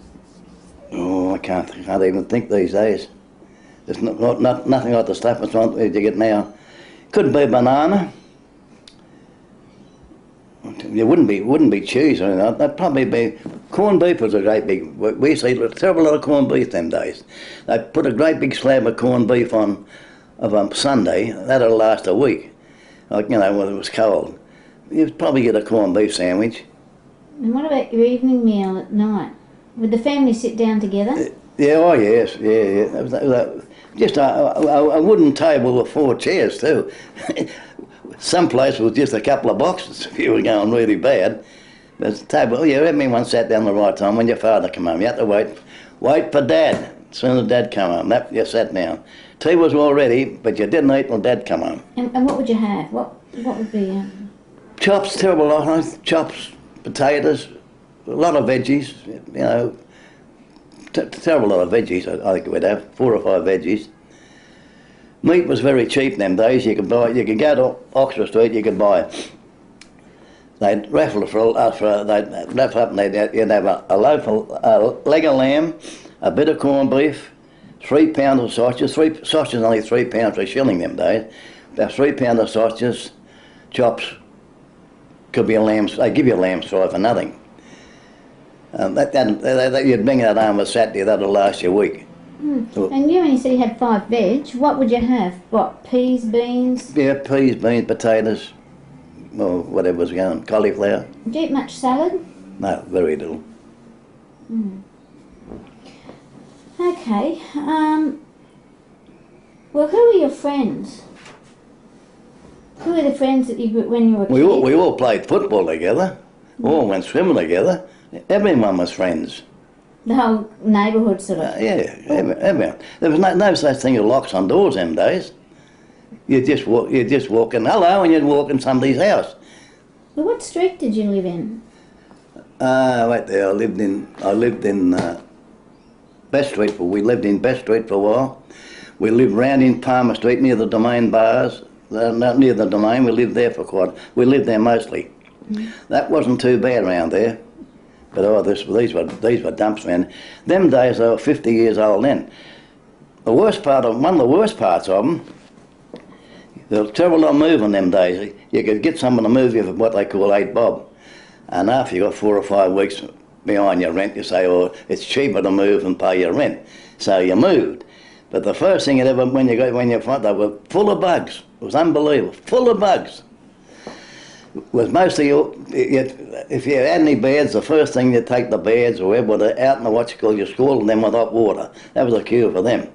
Oh, I can't even think these days. There's nothing like the stuff you get now. Could be banana. It wouldn't be cheese or anything. That'd probably be corned beef was a great big. We used to eat a terrible lot of corned beef them days. They put a great big slab of corned beef on Sunday. That'll last a week. When it was cold. You'd probably get a corned beef sandwich. And what about your evening meal at night? Would the family sit down together? Yeah, oh yes, yeah. Just a wooden table with 4 chairs too. Some place was just a couple of boxes if you were going really bad. There's a table, everyone sat down the right time. When your father came home, you had to wait for Dad. As soon as Dad came home, you sat down. Tea was all ready, but you didn't eat till Dad came home. And what would you have? What would be? Chops, terrible lot. Chops, potatoes, a lot of veggies. Terrible lot of veggies. I think we'd have 4 or 5 veggies. Meat was very cheap them days. You could go to Oxford Street. You could buy. They'd raffle they'd raffle up, and you'd have a leg of lamb, a bit of corned beef, 3 pounds of sausages. Sausages only £3 for a shilling them days. About 3 pounds of sausages, chops. Could be a lamb. They give you a lamb fry for nothing. You'd bring that home on Saturday. That'll last you a week. So, and you only said you had 5 veg. What would you have? What, peas, beans? Yeah, peas, beans, potatoes, or whatever was going, cauliflower. Did you eat much salad? No, very little. Okay. Well, who were your friends? Who were the friends that you grew when you were a kid? We all played football together. All went swimming together. Everyone was friends. The whole neighbourhood sort of? Yeah, everyone. There was no such thing as locks on doors them days. You'd just walk in, hello, and you'd walk in somebody's house. Well, what street did you live in? Right there, I lived in Best Street. We lived in Best Street for a while. We lived round in Palmer Street near the Domain bars. Not near the Domain. We lived there we lived there mostly. That wasn't too bad around there. But these were dumps, man. Them days they were 50 years old then. One of the worst parts of them, there was terrible lot of moving them days. You could get someone to move you for what they call 8 bob. And after you got 4 or 5 weeks behind your rent, you say, oh, it's cheaper to move and pay your rent. So you moved. But the first thing when you found they were full of bugs. It was unbelievable, full of bugs. It was mostly, if you had any beds, the first thing you'd take the beds or whatever out in you scalded them with hot water. That was a cure for them.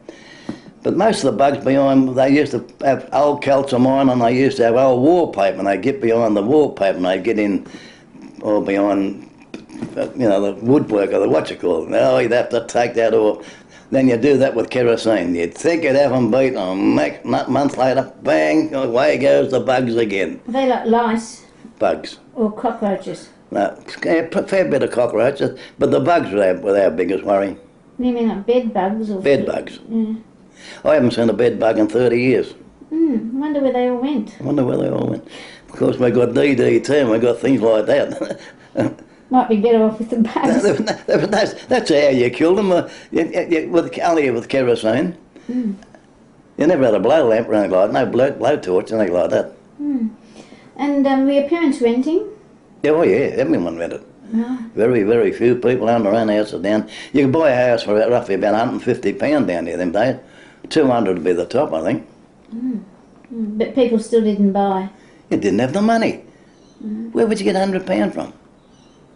But most of the bugs behind, they used to have old calcimine and they used to have old wallpaper, and they'd get behind the wallpaper and they'd get in, or behind, the woodwork or Oh, you'd have to take that off. Then you do that with kerosene. You'd think you'd have them beat, and next month later, bang, away goes the bugs again. Are they like lice? Bugs. Or cockroaches? No, a fair bit of cockroaches, but the bugs were our biggest worry. You mean like bed bugs? Or bed bugs. Yeah. I haven't seen a bed bug in 30 years. Wonder where they all went. Of course, we got DDT and we got things like that. Might be better off with the bugs. That's how you killed them, only with kerosene. You never had a blow lamp or anything like that, no blow torch, anything like that. And were your parents renting? Yeah, oh yeah, everyone rented. No. Very, very few people own their own houses down. You could buy a house for roughly about £150 down here them days. 200 would be the top, I think. But people still didn't buy? You didn't have the money. Where would you get £100 from?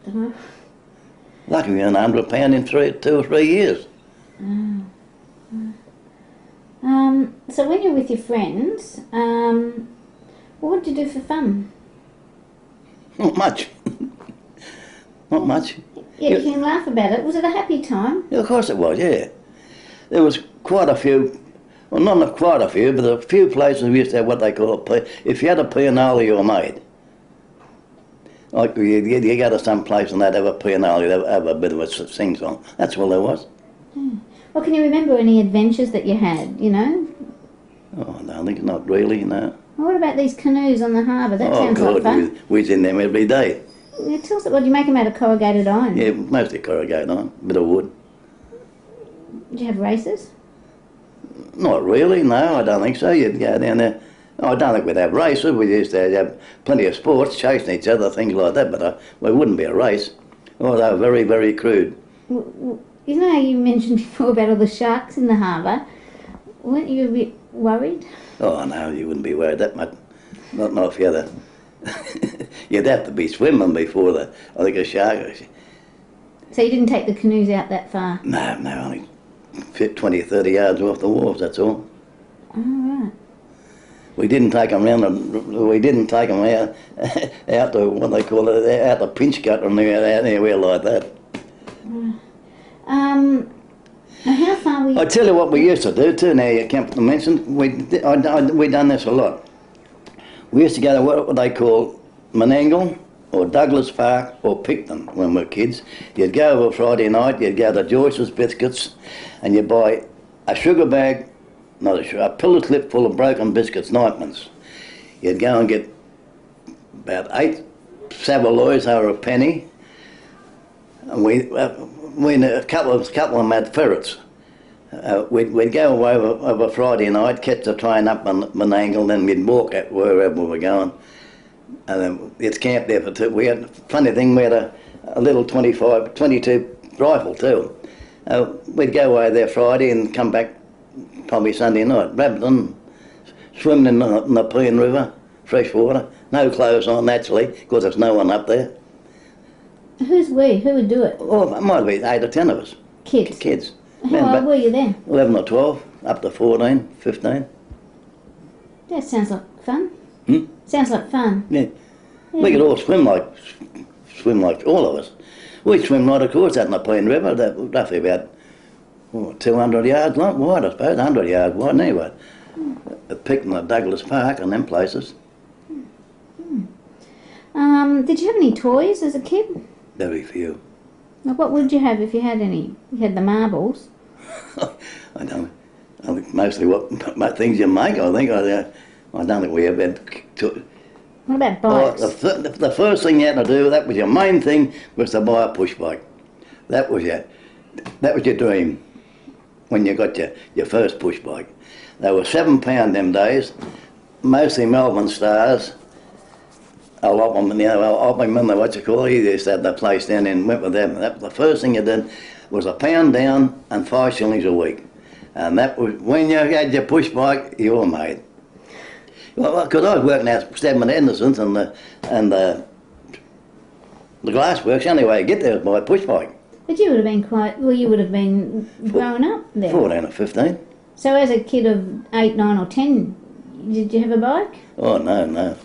Dunno. Lucky we earned £100 in 2 or 3 years. So when you're with your friends, what did you do for fun? Not much. Not much. Yeah, you can laugh about it. Was it a happy time? Yeah, of course it was, yeah. There was quite a few, well not quite a few, but a few places we used to have what they call if you had a pianola you were made. Like you go to some place and they'd have a pianola, they'd have a bit of a sing-song. That's all there was. Well, can you remember any adventures that you had, Oh, no, I think not really, no. Well, what about these canoes on the harbour? That sounds like fun. We was in them every day. Yeah, tell us, what, do you make them out of corrugated iron? Yeah, mostly corrugated iron, a bit of wood. Did you have races? Not really, no, I don't think so. You'd go down there. I don't think we'd have races. We used to have plenty of sports, chasing each other, things like that, but it wouldn't be a race. Oh, they were very, very crude. You know how you mentioned before about all the sharks in the harbour? Weren't you a bit worried? Oh, no, you wouldn't be worried that much. Not if you had a... You'd have to be swimming before I think a shark... So you didn't take the canoes out that far? No, only 20 or 30 yards off the wharves, that's all. Oh, right. We didn't take them out to what they call it, out to pinch cut or anywhere like that. Now how far were you... I tell you what we used to do too, now you come to mention, we done this a lot. We used to go to what they call Menangle or Douglas Park or Picton when we were kids. You'd go over Friday night, you'd go to Joyce's Biscuits and you'd buy a sugar bag, a pillow slip full of broken biscuits, Nightmans. You'd go and get about 8 Savoloys over a penny, and a couple of them had ferrets. We'd go away over Friday night, catch the train up on Menangle, then we'd walk at wherever we were going. And then it's camped there for 2. We had, funny thing, we had a little 22 rifle too. We'd go away there Friday and come back probably Sunday night. Rabbiton, swimming in the Pean River, fresh water, no clothes on naturally, because there's no one up there. Who's we? Who would do it? Oh, it might be 8 or 10 of us. Kids? Kids. How old were you then? 11 or 12, up to 14, 15. That sounds like fun. Hmm? Sounds like fun. Yeah. We could all swim like all of us. We swim right across that in the Plain River, that roughly about 200 yards long, wide, I suppose, 100 yards wide anyway. Picking at Douglas Park and them places. Did you have any toys as a kid? Very few. Like, what would you have if you had any? You had the marbles. I think mostly what things you make, I think. I don't think we ever had What about bikes? the first thing you had to do, that was your main thing, was to buy a push bike. That was your dream when you got your first push bike. They were £7 them days, mostly Melbourne Stars. A lot of them, I remember what you call it, he used to have the place down and went with them. The first thing you did was £1 down and 5 shillings a week. And that was, when you had your push bike, you were made. Well, because I was working out Stedman Henderson's and the glassworks, the only way to get there was by a push bike. But you would have been you would have been growing up there. 14 or 15. So as a kid of 8, 9 or 10, did you have a bike? Oh, no.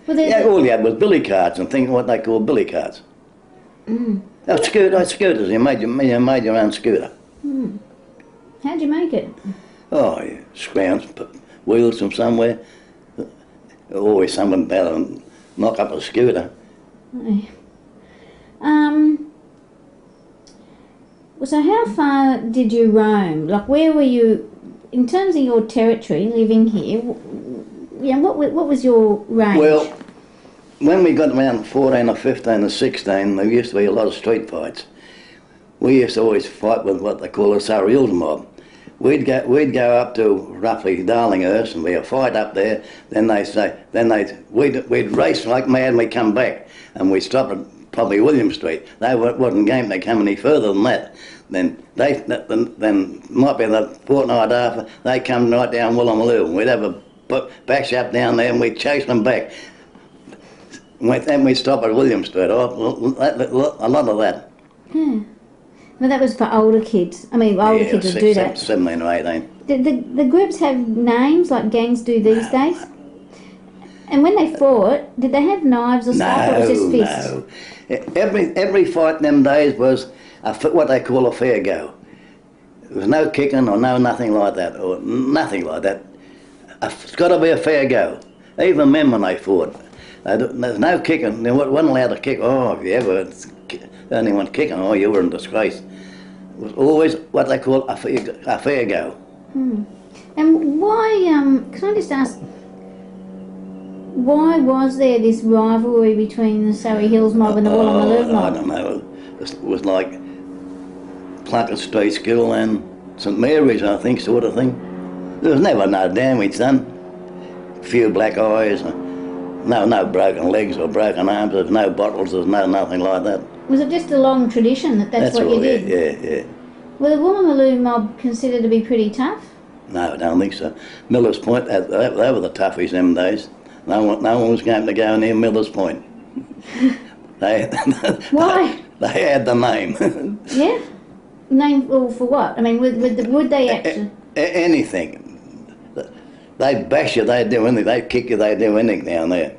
Well, Yeah, all you had was billy carts and things, what they call billy carts. Scooters, you made your own scooter. How'd you make it? Oh, you scrounge wheels from somewhere. Always someone better than knock up a scooter. So how far did you roam? Like, where were you, in terms of your territory, living here, what was your range? Well, when we got around 14 or 15 or 16, there used to be a lot of street fights. We used to always fight with what they call a SRA Hills mob. We'd go up to roughly Darlinghurst and we'd fight up there. We'd race like mad and we'd come back and we'd stop at probably William Street. They wasn't game to come any further than that. Then might be the fortnight after, they come right down Woolloomooloo. We'd have a bash up down there and we'd chase them back. Then we'd stop at William Street. A lot of that. Well, that was for older kids. I mean, older kids would do that. 17 or 18. Did the groups have names like gangs do these days? And when they fought, did they have knives or stuff, or was it just fists? No. Every fight in them days was what they call a fair go. There was no kicking or nothing like that, or nothing like that. It's got to be a fair go. Even men when they fought, there's no kicking. They weren't allowed to kick. Oh, if you ever anyone kicking, oh, you were in disgrace. It was always what they call a fair go. And why? Can I just ask? Why was there this rivalry between the Surrey Hills mob and the Woolloomooloo mob? I don't know. It was like Plunkett Street School and St Mary's, I think, sort of thing. There was never no damage done. Few black eyes, no broken legs or broken arms. There's no bottles. There's nothing like that. Was it just a long tradition that's what you did? Yeah. Were the Woolloomooloo mob considered to be pretty tough? No, I don't think so. Miller's Point, they were the toughies them days. No one was going to go near Miller's Point. Why? They had the name. Yeah? Name for what? I mean, would they actually? Anything. They'd bash you, they'd do anything. They'd kick you, they'd do anything down there.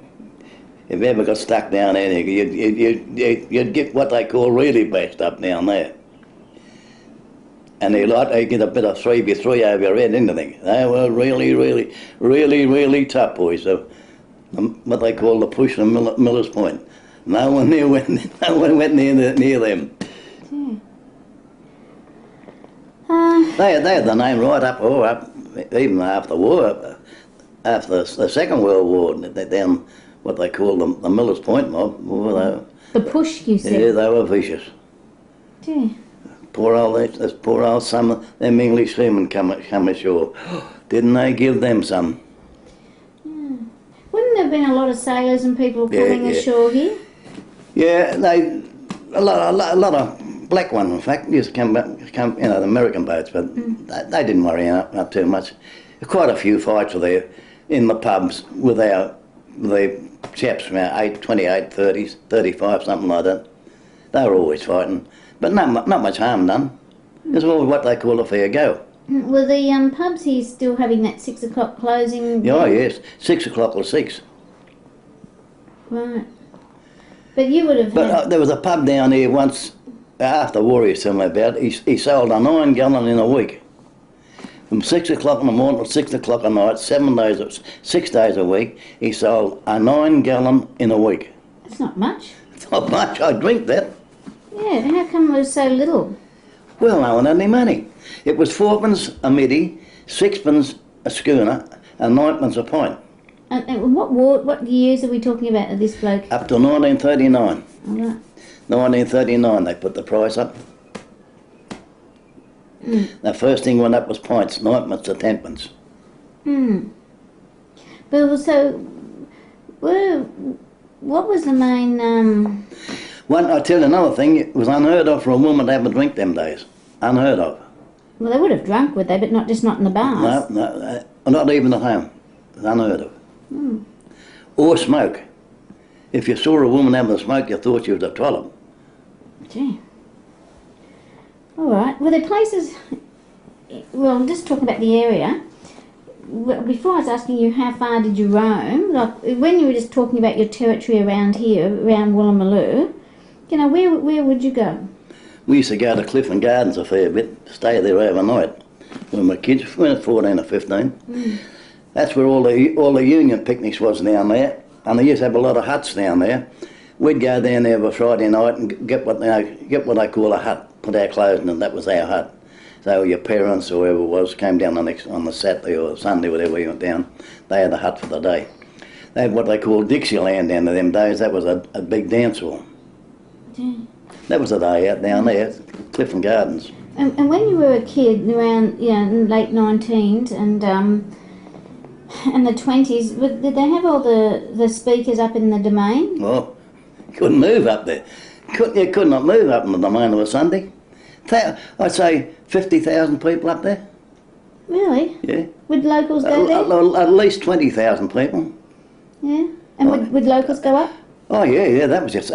If you ever got stuck down there, you'd get what they call really bashed up down there. And they'd get a bit of 3v3 over your head, anything. They were really tough boys. So, what they call the push from Miller's Point. No one went near them. They had the name right up, even after the war, after the Second World War, down what they call the Miller's Point mob. The push, you said? Yeah, they were vicious. Yeah. Poor old some of them English seamen come ashore. Didn't they give them some? Wouldn't there have been a lot of sailors and people coming ashore here? Yeah, a lot of black ones, in fact, used to come, the American boats, but they didn't worry up too much. Quite a few fights were there in the pubs with the chaps from our 28, 30s, 35, something like that. They were always fighting, but not much harm done. It was all what they call a fair go. Were the pubs here still having that 6 o'clock closing? Oh yes, 6 o'clock or 6. Right. But you would have But had... there was a pub down here once, after war he told me about, he sold a 9 gallon in a week. From 6 o'clock in the morning to 6 o'clock at night, 6 days a week, he sold a 9 gallon in a week. That's not much. It's not much, I drink that. Yeah, how come it was so little? Well, no one had any money. It was 4pence a middy, 6pence a schooner, and 9pence a pint. And what years are we talking about of this bloke? Up to 1939. All right. 1939 they put the price up. The first thing went up was pints, 9pence to 10pence. But so, what was the main... I tell you another thing, it was unheard of for a woman to have a drink them days. Unheard of. Well, they would have drunk, would they? But not in the bars. No, not even at home. It was unheard of. Or smoke. If you saw a woman having a smoke, you thought she was a trollop. Gee. All right. Were there places... Well, just talking about the area. Before I was asking you how far did you roam, like when you were just talking about your territory around here, around Woolloomooloo, you know, where would you go? We used to go to Clifton Gardens a fair bit, stay there overnight when we were kids, when we were 14 or 15. That's where all the union picnics was down there, and they used to have a lot of huts down there. We'd go down there for Friday night and get what they call a hut, put our clothes in, and that was our hut. So your parents or whoever it was came down on the Saturday or Sunday, whatever we went down, they had a hut for the day. They had what they called Dixieland down to them days. That was a big dance hall. That was a day out down there, Clifton Gardens. And when you were a kid, around late 19s and the 20s, did they have all the speakers up in the domain? Well, couldn't move up there. You could not move up in the domain of a Sunday. I'd say 50,000 people up there. Really? Yeah. Would locals go there? At least 20,000 people. Yeah. And would locals go up? Oh yeah. That was just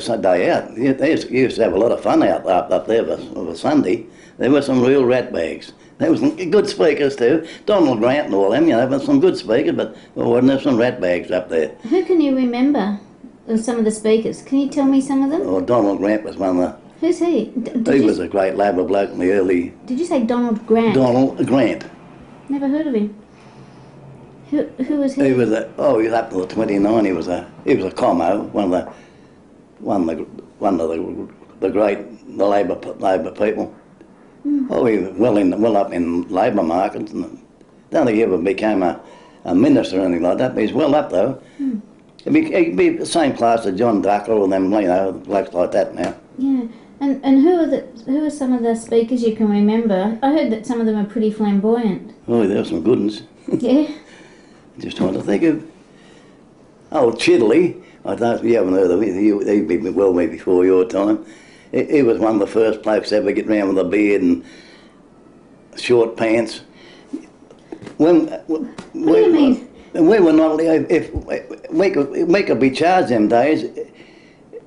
a day out. They used to have a lot of fun out up there of a Sunday. There were some real rat bags. There was some good speakers too. Donald Grant and all them. There were some good speakers, but wasn't there some rat bags up there? Who can you remember? Some of the speakers. Can you tell me some of them? Oh, Donald Grant was one of the. Who's he? He was a great Labor bloke in the early... Did you say Donald Grant? Donald Grant. Never heard of him. Who was he? He was he was up to the 29. He was a commo, one of the great Labor people. Oh, he was well up in labour markets, and I don't think he ever became a minister or anything like that. But he's well up though. He'd be the same class as John Ducker or them, blokes like that now. Yeah. And who are some of the speakers you can remember? I heard that some of them are pretty flamboyant. Oh, there were some good ones. Yeah. Just trying to think of... Oh, Chidley. I don't know if you haven't heard of him. He'd be well me before your time. He was one of the first blokes to ever get round with a beard and short pants. What do you mean? We were not... If we could be charged them days...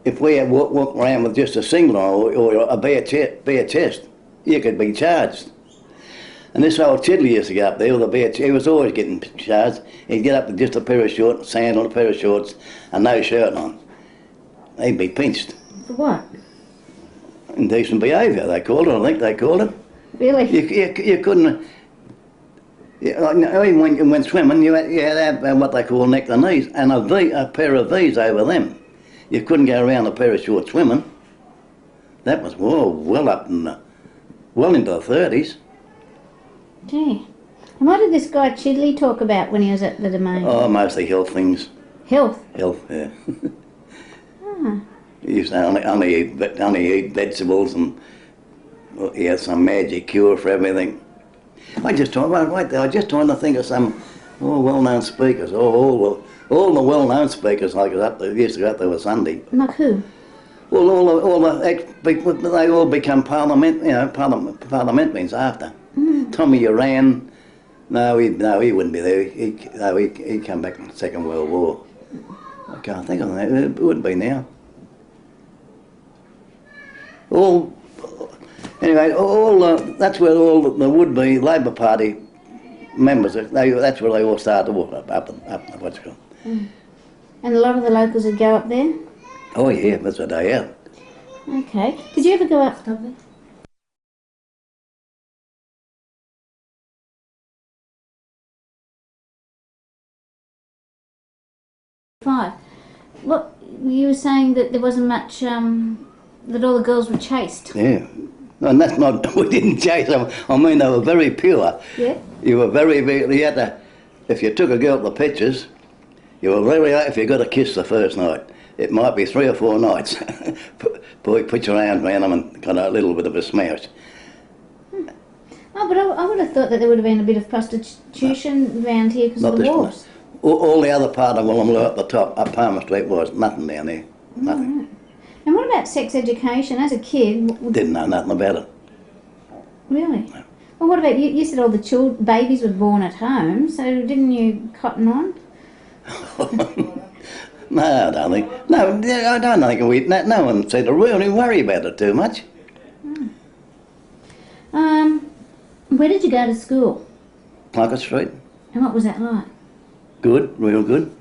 If we had walked around with just a singlet or a bare chest, you could be charged. And this old Chidley used to get up there with a bare chest. He was always getting charged. He'd get up with just a pair of shorts, sandal, a pair of shorts, and no shirt on. He'd be pinched. For what? Indecent behaviour, they called it. I think they called it. Really? You couldn't... Even when you went swimming, you had to have what they call neck to knees, and a pair of V's over them. You couldn't go around a pair of shorts swimming. That was well into the 30s. Gee. And what did this guy Chidley talk about when he was at the domain? Oh, mostly health things. Health? Health, yeah. Ah. He used to only eat vegetables, and he had some magic cure for everything. I just trying to think of some well-known speakers. All the well-known speakers like used to go up there with Sunday. Like who? Well, all the ex-people, they all become parliamentarians after. Tommy Uran, he wouldn't be there. He'd come back in the Second World War. I can't think of that. It wouldn't be now. Anyway, that's where all the would-be Labor Party members, that's where they all started to walk up what's it called. And a lot of the locals would go up there? Oh yeah, that's a day out. Okay. Did you ever go up? Five. What you were saying that there wasn't much, that all the girls were chaste. Yeah. And that's not, we didn't chase them. I mean, they were very pure. Yeah. You were you had to, if you took a girl to the pictures, you were very, if you got a kiss the first night, it might be 3 or 4 nights. Put your arms around them and got a little bit of a smash. Oh, but I would have thought that there would have been a bit of prostitution around here because of the wars. All the other part of Woolloomooloo up the top, up Palmer Street, was nothing down there. Nothing. Right. And what about sex education? As a kid... Didn't know nothing about it. Really? No. Well, what about, you said all the babies were born at home, so didn't you cotton on? No, I don't think. No, I don't think no one seemed to really worry about it too much. Where did you go to school? Plunkett Street. And what was that like? Good, real good.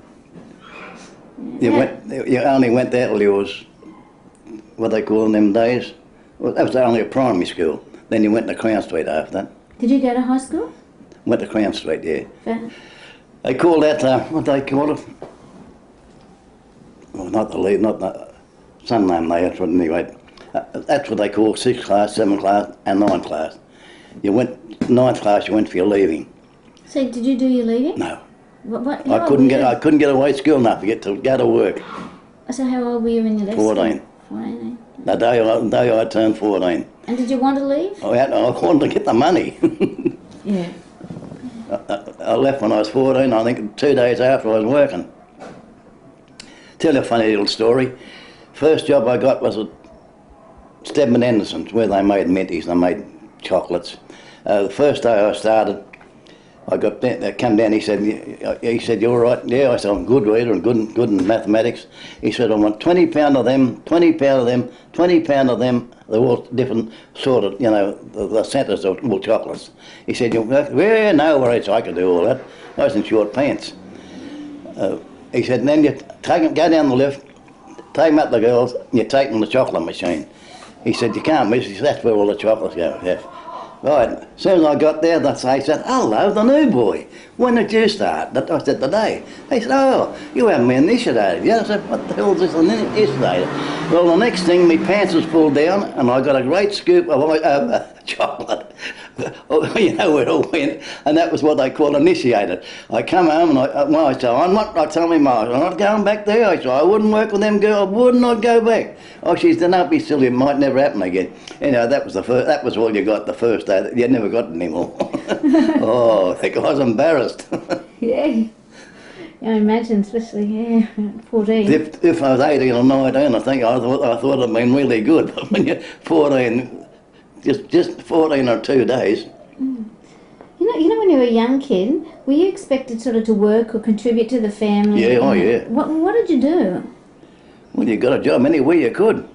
Yeah. You only went there till you was, what they call in them days, well, that was only a primary school. Then you went to Crown Street after that. Did you go to high school? Went to Crown Street, yeah. Fair. They call that, what they call it? Well, not the lead, not the, some name they had, anyway. That's what they call 6th class, 7th class and 9th class. You went, 9th class you went for your leaving. So did you do your leaving? No. I couldn't get away school enough to go to work. So how old were you when you left? 14. 14. The day I turned 14. And did you want to leave? I wanted to get the money. Yeah. I left when I was 14, I think 2 days after I was working. Tell you a funny little story. First job I got was at Stedman Anderson's, where they made minties, they made chocolates. The first day I started, I got there, come down, he said, "You all right?" Yeah, I said, "I'm a good reader and good in mathematics." He said, "I want £20 of them, £20 of them, £20 of them." They're all different sort of, the centres of all chocolates. He said, "Yeah, no worries, I can do all that." I was in short pants. He said, "And then you go down the lift, take them up the girls, and you take them to the chocolate machine." He said, "You can't miss, that's where all the chocolates go." Yeah. Right, as soon as I got there, they said, "Hello, the new boy. When did you start?" I said, "Today." They said, "Oh, you haven't been initiated." Yeah, I said, "What the hell is this initiated?" Well, the next thing, my pants was pulled down and I got a great scoop of chocolate. You know where it all went, and that was what they call initiated. I come home and I said, I tell my mum, "I'm not going back there." I said, "I wouldn't work with them girls, would not go back." Oh, she said, "Don't be silly, it might never happen again." That was that was all you got the first day. You never got any more. Oh, I think I was embarrassed. Yeah. I imagine, especially, 14. If I was 18 or 19, I think I thought it'd been really good. But when you're 14, just 14 or 2 days. Mm. You know, when you were a young kid, were you expected sort of to work or contribute to the family? Yeah, oh yeah. What did you do? Well, you got a job anywhere you could.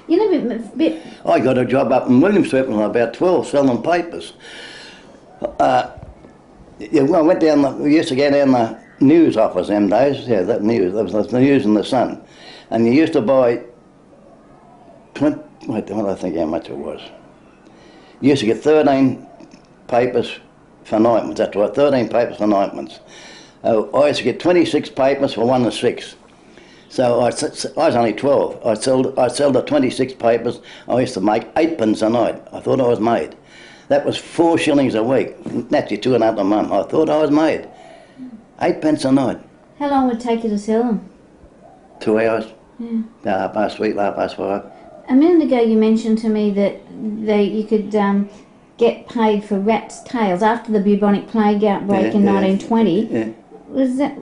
I got a job up in William Street when I was about 12, selling papers. I went down, we used to go down the news office them days. Yeah, that was the News in the Sun. And you used to buy 20, I don't think how much it was. You used to get 13 papers for ninepence, that's right, 13 papers for ninepence. I used to get 26 papers for 1 and 6. So I was only 12. I sold the 26 papers. I used to make 8pence a night. I thought I was made. That was 4 shillings a week. That's your 2.5 a month. I thought I was made. 8pence a night. How long would it take you to sell them? 2 hours. Yeah. 3:30, 5:30. A minute ago you mentioned to me that you could get paid for rats' tails after the bubonic plague outbreak in 1920. Yeah. Was that...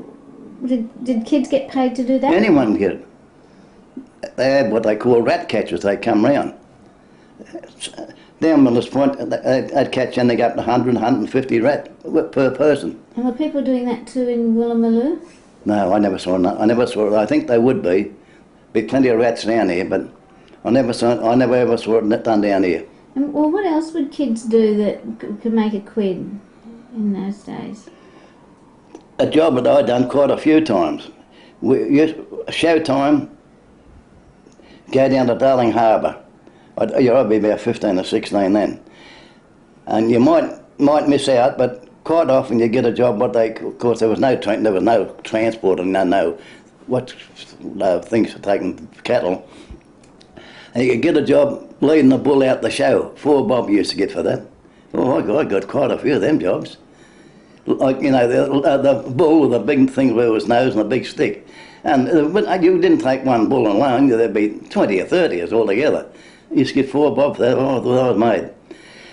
Did kids get paid to do that? Anyone can get it. They had what they call rat catchers. They come round. Down Miller's Point, they'd catch and they got 100, 150 rat per person. And were people doing that too in Woolloomooloo? No, I never saw it. I never saw it. I think they would be. Be plenty of rats down here, but I never ever saw it done down here. And, well, what else would kids do that could make a quid in those days? A job that I'd done quite a few times. Show time, go down to Darling Harbour. I'd be about 15 or 16 then. And you might miss out, but quite often you get a job. Of course, there was no transport and no things for taking cattle. And you could get a job leading the bull out the show. 4 bob you used to get for that. Oh, I got quite a few of them jobs. Like, you know, the bull with the big thing where his nose and a big stick. And you didn't take one bull alone, there'd be 20 or 30 of us all together. You used to get 4 bob for that. Oh, I thought I was made.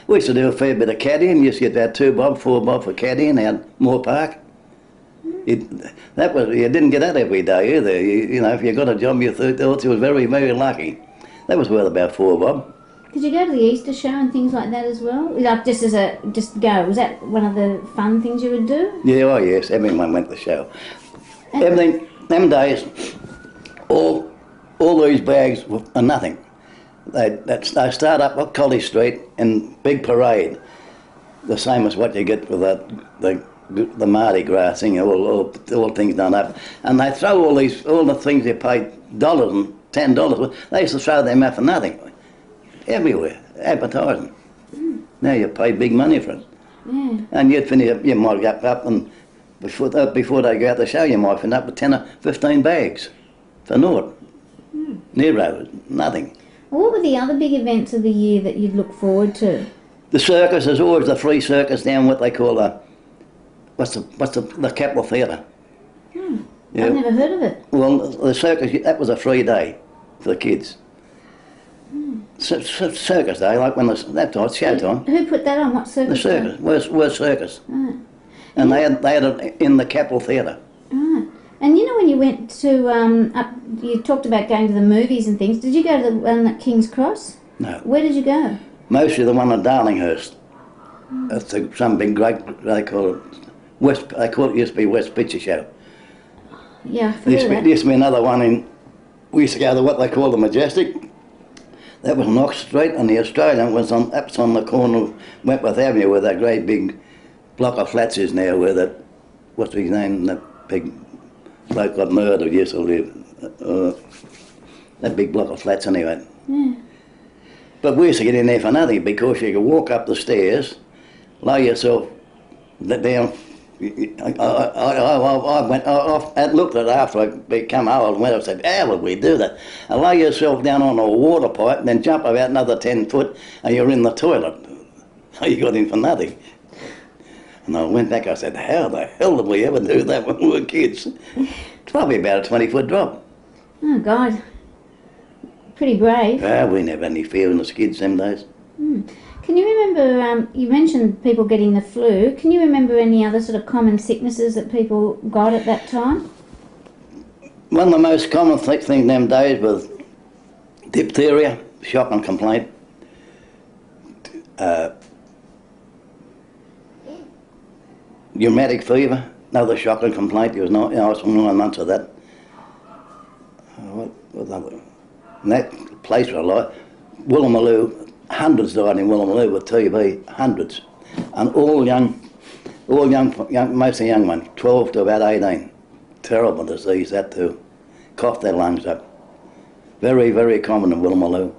We used to do a fair bit of caddying. You used to get about 2 bob, 4 bob for caddying out Moore Park. You didn't get that every day either. You know, if you got a job, you thought you was very, very lucky. That was worth about 4 bob. Did you go to the Easter show and things like that as well? Like just go? Was that one of the fun things you would do? Yeah, oh yes, everyone went to the show. Everything, them days, all these bags are nothing. They start up at College Street in big parade, the same as what you get with the Mardi Gras thing, all things done up, and they throw all the things you paid dollars and $10. They used to throw them out for nothing, everywhere, advertising. Now you pay big money for it, and you'd finish up. You might get up and before they go out the show, you might finish up with 10 or 15 bags for naught. Nero, nothing. What were the other big events of the year that you'd look forward to? The circus, there's always the free circus down what they call the Capitol Theatre. Yeah. I've never heard of it. Well, the circus, that was a free day for the kids. Circus day, like when that's showtime. Who put that on? What circus? The circus, where's circus? And they had it in the Capitol Theatre. And you know when you went to, you talked about going to the movies and things, did you go to the one at King's Cross? No. Where did you go? Mostly the one at Darlinghurst. That's some big great, they call it used to be West Picture Show. Yeah, There used to be another one we used to go to what they call the Majestic. That was on Ox Street, and the Australian was on the corner of Wentworth Avenue where that great big block of flats is now, where what's his name, that big bloke got murdered used to live. That big block of flats anyway. Yeah. But we used to get in there for nothing because you could walk up the stairs, lay yourself down. I went. I looked at it after I became old and went. I said, "How would we do that?" And lay yourself down on a water pipe, and then jump about another 10 foot, and you're in the toilet. You got in for nothing. And I went back. I said, "How the hell did we ever do that when we were kids?" It's probably about a 20-foot drop. Oh God. Pretty brave. We never had any fear in the kids them days. Can you remember, you mentioned people getting the flu, can you remember any other sort of common sicknesses that people got at that time? One of the most common things them days was diphtheria, shock and complaint. Rheumatic fever, another shock and complaint. There was 9 months of that. What was that? And that place where I like, Woolloomooloo, hundreds died in Woolloomooloo with TB, hundreds. And all young, mostly young ones, 12 to about 18. Terrible disease, that too. Coughed their lungs up. Very, very common in Woolloomooloo.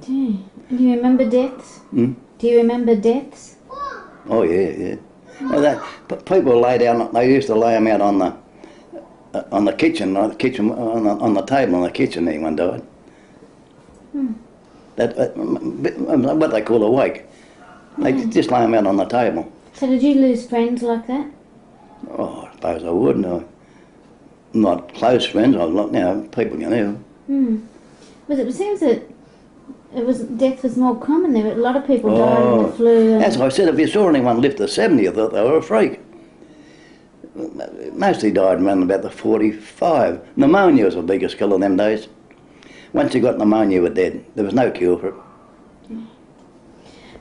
Do you remember deaths? Do you remember deaths? Oh yeah. Well, but people lay down, they used to lay them out on the kitchen, on the table in the kitchen. Anyone died. What they call a wake. They just lay them out on the table. So did you lose friends like that? Oh, I suppose I would. No, not close friends. I was, people you knew. But it seems that death was more common there. A lot of people died in the flu. As I said, if you saw anyone live to 70, I thought they were a freak. Mostly died around about the 45. Pneumonia was the biggest killer them days. Once you got pneumonia, you were dead. There was no cure for it.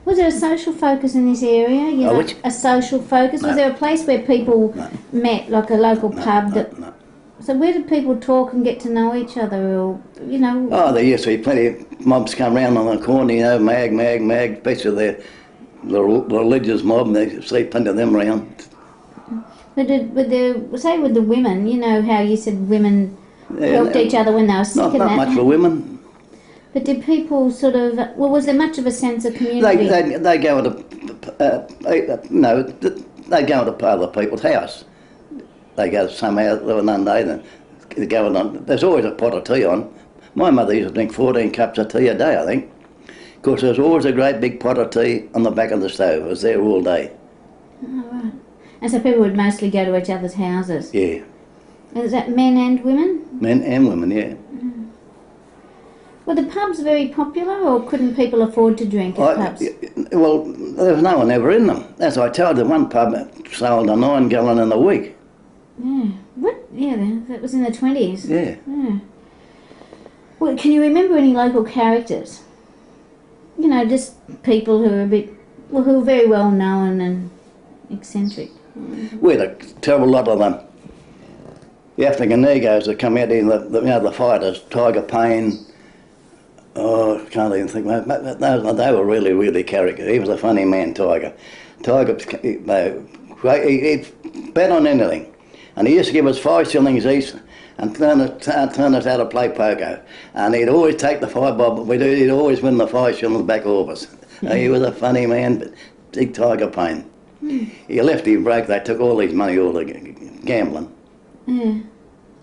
Was there a social focus in this area? A social focus? No. Was there a place where people met, like a local pub? No. So where did people talk and get to know each other, or, you know? Oh, there used to be plenty of mobs come round on the corner, you know, mag, especially the religious mob, and they see plenty of them round. But with the women, you know how you said women helped each other when they were sick and not that? much for women. But did people sort of, well, was there much of a sense of community? They go into, they go into other people's house. They go somehow one day, they go on. There's always a pot of tea on. My mother used to drink 14 cups of tea a day, I think. Of course, there was always a great big pot of tea on the back of the stove. It was there all day. Oh, right. And so people would mostly go to each other's houses? Yeah. And is that men and women? Men and women, yeah. Were the pubs very popular, or couldn't people afford to drink at pubs? Well, there was no one ever in them. As I told you, one pub sold a 9 gallon in a week. Yeah. What? Yeah, that was in the 20s. Yeah. Yeah. Well, can you remember any local characters? You know, just people who are who are very well known and eccentric. We had a terrible lot of them. The African Negroes that come out in the fighters, Tiger Payne. Oh, I can't even think. They were really, really characters. He was a funny man, Tiger. Tiger, he'd bet on anything. And he used to give us 5 shillings each and turn us out to play poker. And he'd always take the 5 bob, but he'd always win the 5 shillings back off us. He was a funny man, but big Tiger Payne. He left him broke. They took all his money, all the gambling. Yeah,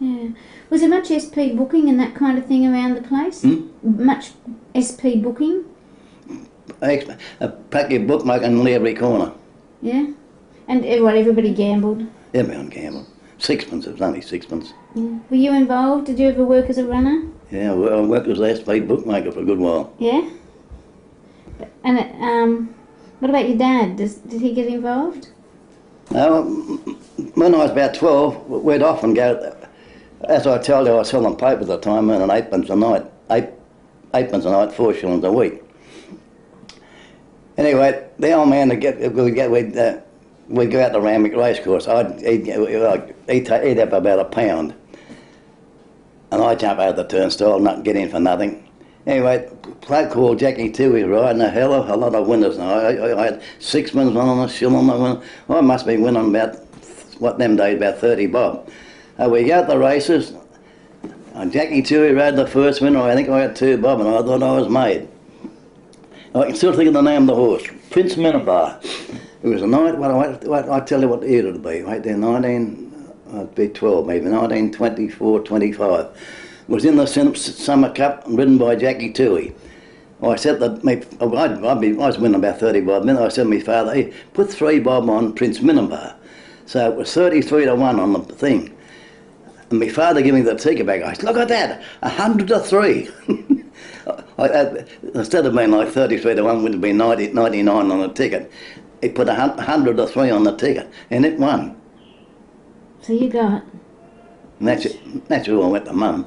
yeah. Was there much SP booking and that kind of thing around the place? Much SP booking? A packet of bookmaking in every corner. Yeah? And everybody gambled? Everyone gambled. Sixpence, it was only sixpence. Yeah. Were you involved? Did you ever work as a runner? Yeah, well, I worked as an SP bookmaker for a good while. Yeah? And what about your dad? Did he get involved? When I was about 12, we'd often go, as I told you, I was selling papers at the time, earning 8p a night, 8p a night, 4 shillings a week. Anyway, the old man we'd go out to Randwick Racecourse. He'd have about a pound, and I'd jump over the turnstile, not get in for nothing. Anyway, a bloke called Jackie Toohey riding a hell of a lot of winners. I had 6 minutes on a shilling. I must be winning about, them days, about 30 bob. We go to the races, and Jackie Toohey rode the first winner. I think I had 2 bob, and I thought I was made. I can still think of the name of the horse, Prince Minabar. It was a night, I tell you what year it would be, right there, I'd be 12 maybe, 1924, 25. Was in the Summer Cup, ridden by Jackie Toohey. I said that I was winning about 30 bob. Then I said to my father, hey, put 3 bob on Prince Minabar. So it was 33 to 1 on the thing. And my father gave me the ticket back. I said, look at that, 100 to 3. Instead of being like 33 to 1, would have been 99 on the ticket. He put 100 to 3 on the ticket, and it won. So you got... And that's who I went to Mum.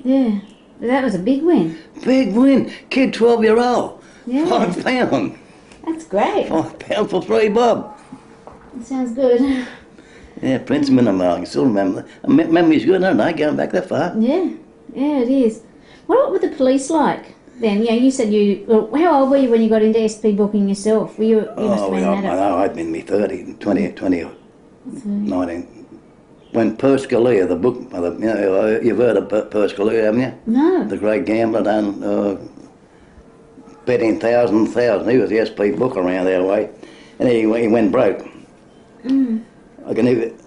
Yeah, that was a big win. Big win. Kid, 12-year-old. Yeah. £5. That's great. £5 for 3 bob. That sounds good. Yeah, Prince Minabar, I can still remember. Memory's good, aren't they, going back that far? Yeah, it is. What were the police like then? Yeah, you said how old were you when you got into SP booking yourself? You must have been that up. I'd been in my 19. When Pascoe, the book, you've heard of Pascoe, haven't you? No. The great gambler done betting thousand. He was the SP book around that way. And he went broke. I can even...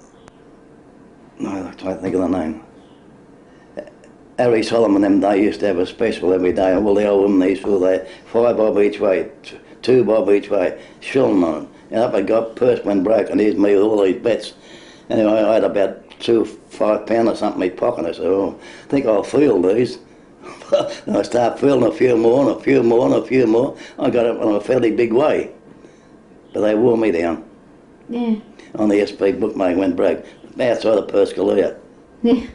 No, I'm trying to think of the name. Harry Solomon, them they used to have a special every day. All the old women used to there, 5 bob each way, 2 bob each way, shilling on it. And up I got, purse went broke, and here's me with all these bets. Anyway, I had about £5 or something in my pocket. I said, oh, I think I'll field these. And I start fielding a few more and a few more and a few more. I got it on a fairly big way. But they wore me down. Yeah. On the SP bookmaking went broke. Outside of Pascoe. Yeah.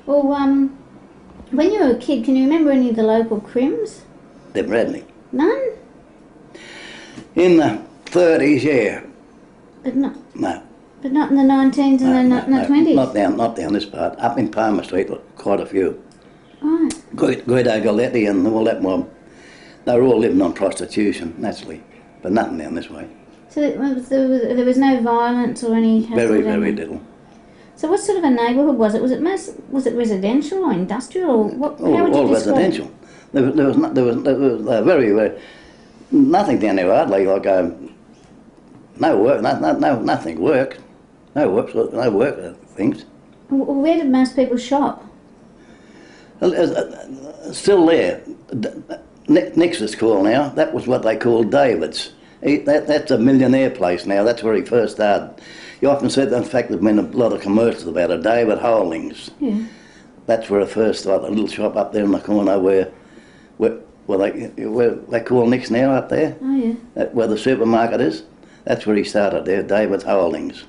Well, when you were a kid, can you remember any of the local crims? Never had any. None? In the 30s, yeah. But not. No. But not in the 19s and the 20s? Not down this part. Up in Palmer Street, quite a few. Right. Guido Galletti and all that mob. They were all living on prostitution, naturally, but nothing down this way. So there was no violence or any... Very little. So what sort of a neighbourhood was it? Was it residential or industrial, or what? How would you all describe residential. There was very nothing down there hardly, like no work, nothing work, no work things. Where did most people shop? Still there. Next to school now, that was what they called David's. That's a millionaire place now, that's where he first started. You often said, in fact, there's been a lot of commercials about it, David Holdings. Yeah. That's where it first started, a little shop up there in the corner where they call Nick's now up there. Oh, yeah. Where the supermarket is. That's where he started there, David Holdings.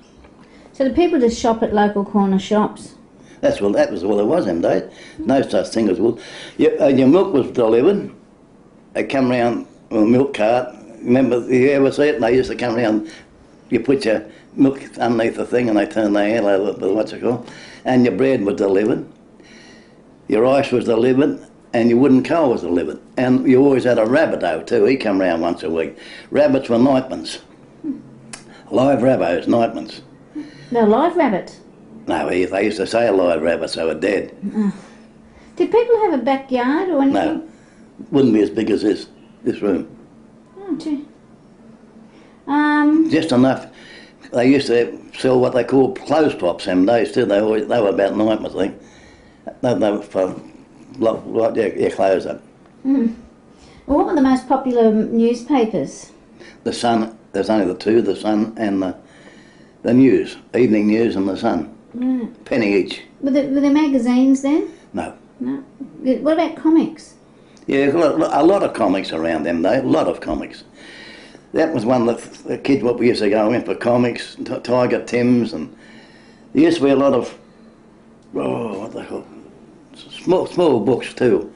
So the people just shop at local corner shops? That was all there was them days. No such thing as wool. Your milk was delivered. They come round with a milk cart. Remember, you ever see it? They used to come round, you put your milk underneath the thing and they turn their head over, what's it called? And your bread was delivered. Your rice was delivered and your wooden coal was delivered. And you always had a rabbit though too. He come round once a week. Rabbits were nightmans. Live rabbits, nightmans. No, live rabbit? No, they used to say a live rabbit, so they're dead. Oh. Did people have a backyard or anything? No, wouldn't be as big as this room. Oh, gee. Just enough. They used to sell what they call clothes props them days too. They were about nightmares, I think. They were for lock your clothes up. Mm. Well, what were the most popular newspapers? The Sun. There's only the two: the Sun and the News, Evening News, and the Sun. Right. Penny each. Were there magazines then? No. No. What about comics? Yeah, a lot of comics around them days. A lot of comics. That was one of the kids what we used to go in for comics, Tiger Tims, and there used to be a lot of, what the hell, small books too.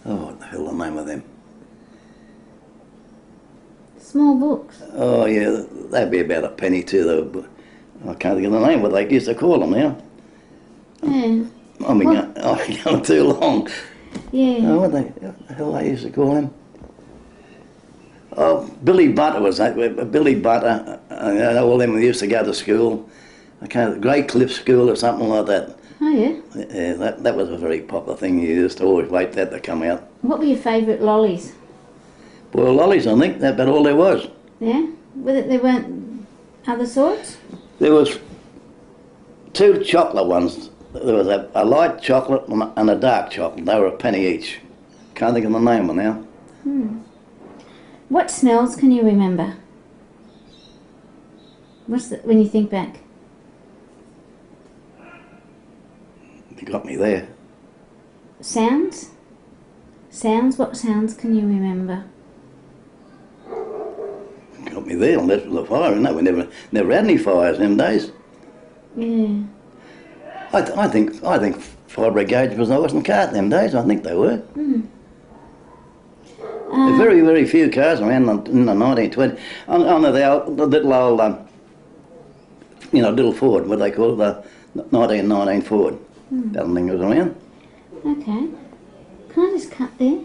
Oh, what the hell the name of them? Small books? Oh yeah, they'd be about a penny too though. I can't think of the name, what they used to call them now. Yeah. I've been going too long. Yeah. Oh, what the hell they used to call him? Oh, Billy Butter was that. Billy Butter, all them used to go to school. Great Cliff School or something like that. Oh, yeah? Yeah, that was a very popular thing. You used to always wait that to come out. What were your favourite lollies? Well, lollies, I think, that's about all there was. Yeah? There weren't other sorts? There was two chocolate ones. There was a light chocolate and a dark chocolate. They were a penny each. Can't think of the name of them now. Hmm. What smells can you remember? When you think back? You got me there. Sounds? Sounds? What sounds can you remember? You got me there, unless it was a fire, no, we never had any fires in them days. Yeah. I think fire brigades was always in cars them days. I think they were. Mm. There were very, very few cars around in the 1920s. On the little old, little Ford, what they call it, the 1919 Ford. That thing was around. Okay. Can I just cut there?